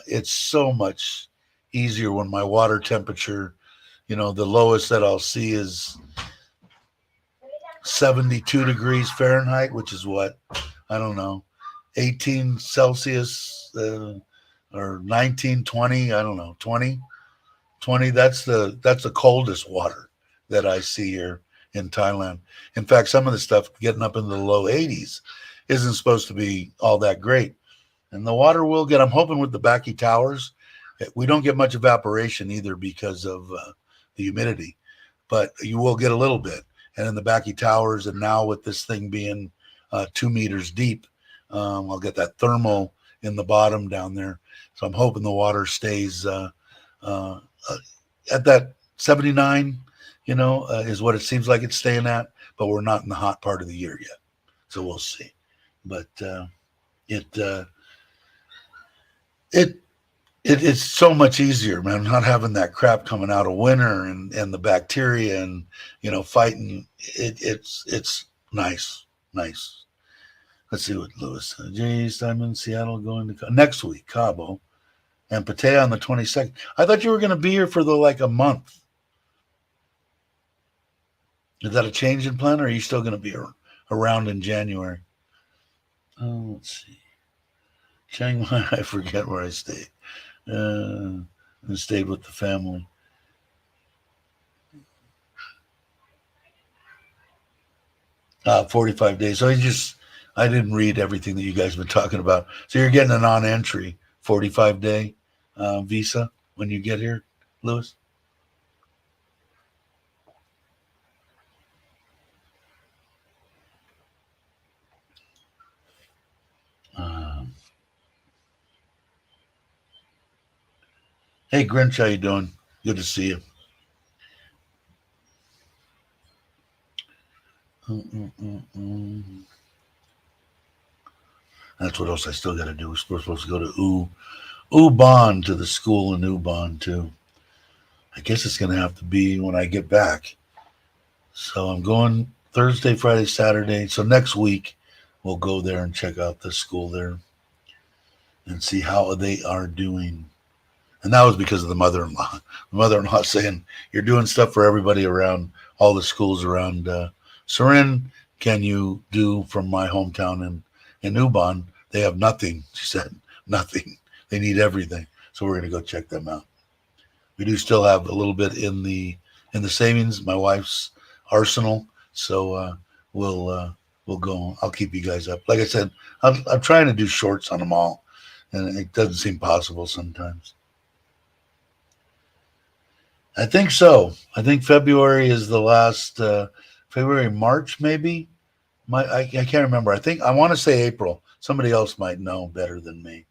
it's so much easier when my water temperature, the lowest that I'll see is 72 degrees Fahrenheit, which is what, I don't know, 18 Celsius or 19, 20, I don't know, 20, that's the coldest water that I see here in Thailand. In fact, some of the stuff getting up into the low 80s isn't supposed to be all that great. And the water will get, I'm hoping with the Baki Towers, we don't get much evaporation either because of the humidity, but you will get a little bit. And in the Baki Towers, and now with this thing being 2 meters deep, I'll get that thermal in the bottom down there. So I'm hoping the water stays at that 79, is what it seems like it's staying at. But we're not in the hot part of the year yet, so we'll see. But it's so much easier, man, not having that crap coming out of winter and the bacteria and, fighting. It's nice. Let's see what Lewis said. Jace, I'm in Seattle going to next week, Cabo, and Pattaya on the 22nd. I thought you were going to be here for a month. Is that a change in plan, or are you still going to be around in January? Oh, let's see. Chiang Mai, I forget where I stayed. And stayed with the family. Uh, 45 days. So I didn't read everything that you guys have been talking about. So you're getting a non-entry 45-day visa when you get here, Lewis? Hey, Grinch, how you doing? Good to see you. That's what else I still got to do. We're supposed to go to Ubon, to the school in Ubon, too. I guess it's going to have to be when I get back. So I'm going Thursday, Friday, Saturday. So next week we'll go there and check out the school there and see how they are doing. And that was because of the mother-in-law. The mother-in-law saying, "You're doing stuff for everybody around all the schools around Surin. Can you do from my hometown in Ubon? They have nothing." She said, "Nothing. They need everything." So we're going to go check them out. We do still have a little bit in the savings, my wife's arsenal. So we'll go. I'll keep you guys up. Like I said, I'm trying to do shorts on them all, and it doesn't seem possible sometimes. I think so. I think February is the last. February, March, maybe. I can't remember. I want to say April. Somebody else might know better than me.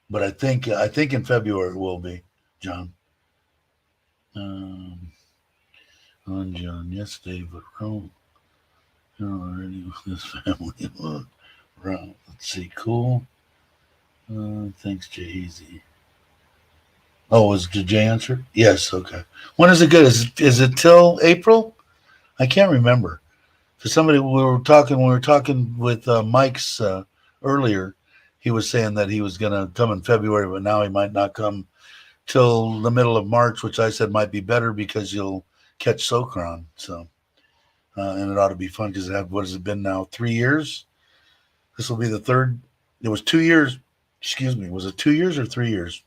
But I think in February it will be, John. On John, yes, Dave, but Rome. Already with this family. Let's see, cool. Thanks, Jaheezy. Oh, did Jay answer? Yes, okay. When is it good? Is it till April? I can't remember. For somebody we were talking with Mike's earlier. He was saying that he was going to come in February, but now he might not come till the middle of March, which I said might be better because you'll catch Sokran. So, and it ought to be fun because what has it been now? 3 years? This will be the third. It was 2 years. Excuse me. Was it 2 years or 3 years?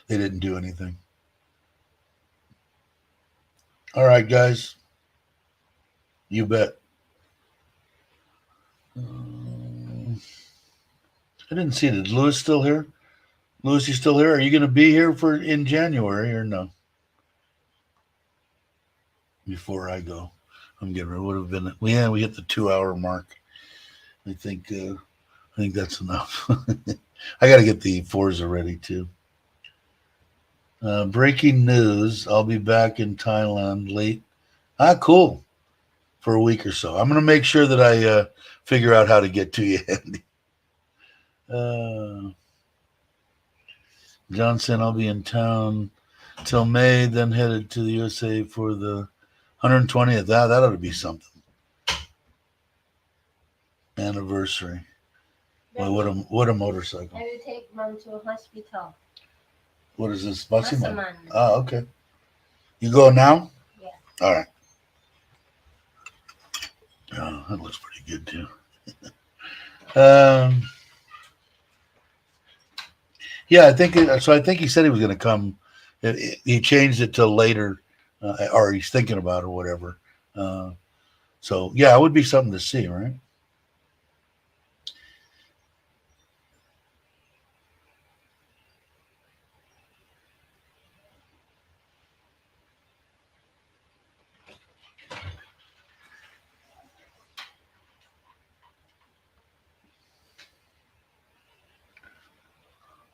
They didn't do anything. All right, guys. You bet. I didn't see it. Is Lewis still here? Lewis, you still here? Are you going to be here in January or no? Before I go, I'm getting ready. Would have been. We hit the 2 hour mark. I think that's enough. I got to get the Forza ready too. Breaking news: I'll be back in Thailand late. Cool. For a week or so. I'm going to make sure that I figure out how to get to you, Andy. Johnson, I'll be in town till May, then headed to the USA for the 120th. That ought to be something. Anniversary. Well, what a motorcycle. I will take mom to hospital. What is this? Massaman. Oh, okay. You go now? Yeah. All right. Oh, that looks pretty good too. Yeah, I think so. I think he said he was going to come. He changed it till later, or he's thinking about it or whatever. So yeah, it would be something to see, right?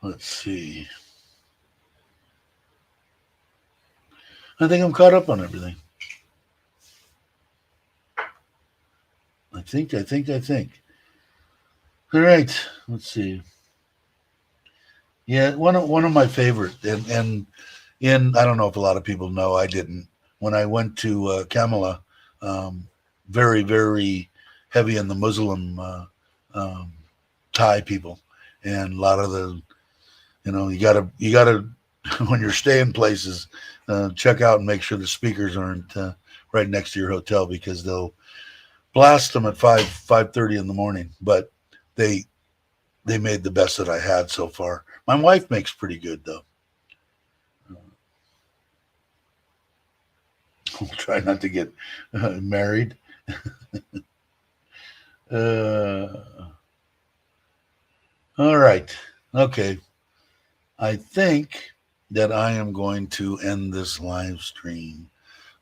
Let's see. I think I'm caught up on everything. I think. All right. Let's see. Yeah, one of my favorite, and I don't know if a lot of people know, I didn't. When I went to Kamala, very, very heavy in the Muslim Thai people, and a lot of the, you gotta when you're staying places, check out and make sure the speakers aren't right next to your hotel because they'll blast them at 5:30 in the morning. But they made the best that I had so far. My wife makes pretty good though. I'll try not to get married. All right. Okay. I think that I am going to end this live stream.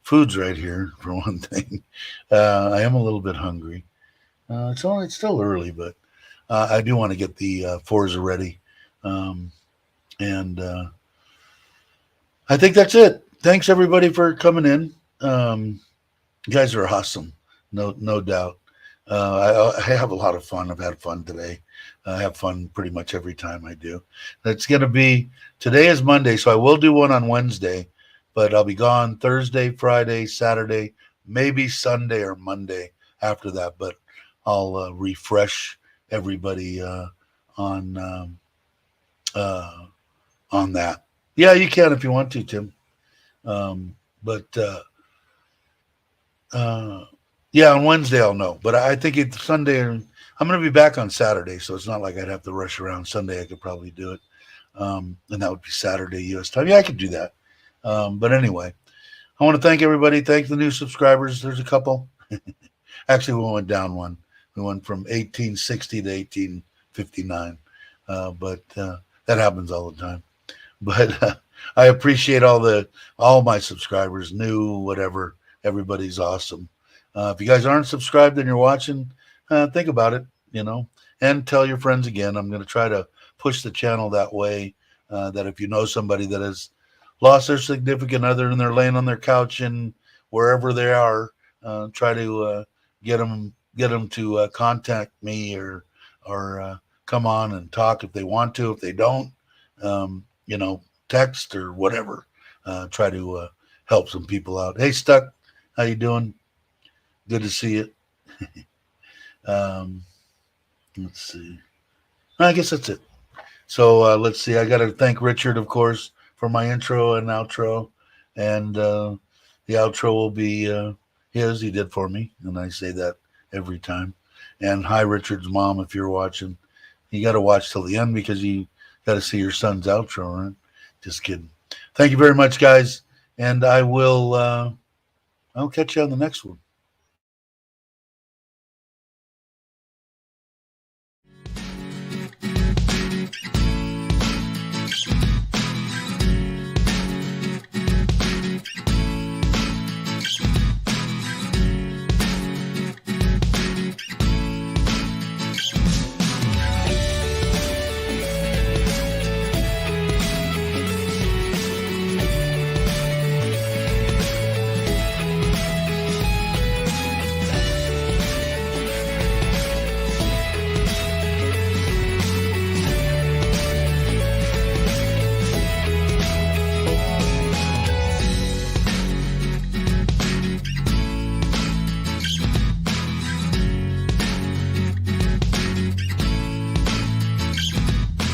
Food's right here for one thing. I am a little bit hungry. It's still early, but I do want to get the Forza ready. And I think that's it. Thanks everybody for coming in. You guys are awesome. No doubt. I have a lot of fun. I've had fun today. I have fun pretty much every time I do. It's going to be, today is Monday, so I will do one on Wednesday, but I'll be gone Thursday, Friday, Saturday, maybe Sunday or Monday after that. But I'll refresh everybody on that. Yeah, you can if you want to, Tim. But yeah, on Wednesday I'll know. But I think it's Sunday. I'm going to be back on Saturday, so it's not like I'd have to rush around. Sunday I could probably do it, and that would be Saturday U.S. time. Yeah, I could do that. But anyway, I want to thank everybody. Thank the new subscribers. There's a couple. Actually, we went down one. We went from 1860 to 1859, but that happens all the time. But I appreciate all my subscribers, new, whatever. Everybody's awesome. If you guys aren't subscribed and you're watching, think about it, and tell your friends again. I'm going to try to push the channel that way, that if you know somebody that has lost their significant other and they're laying on their couch and wherever they are, try to get them to contact me or come on and talk if they want to. If they don't, text or whatever. Try to help some people out. Hey, Stuck, how you doing? Good to see you. Let's see. I guess that's it. So let's see. I got to thank Richard, of course, for my intro and outro. And the outro will be his. He did for me. And I say that every time. And hi, Richard's mom, if you're watching. You got to watch till the end because you got to see your son's outro, right? Just kidding. Thank you very much, guys. And I'll catch you on the next one.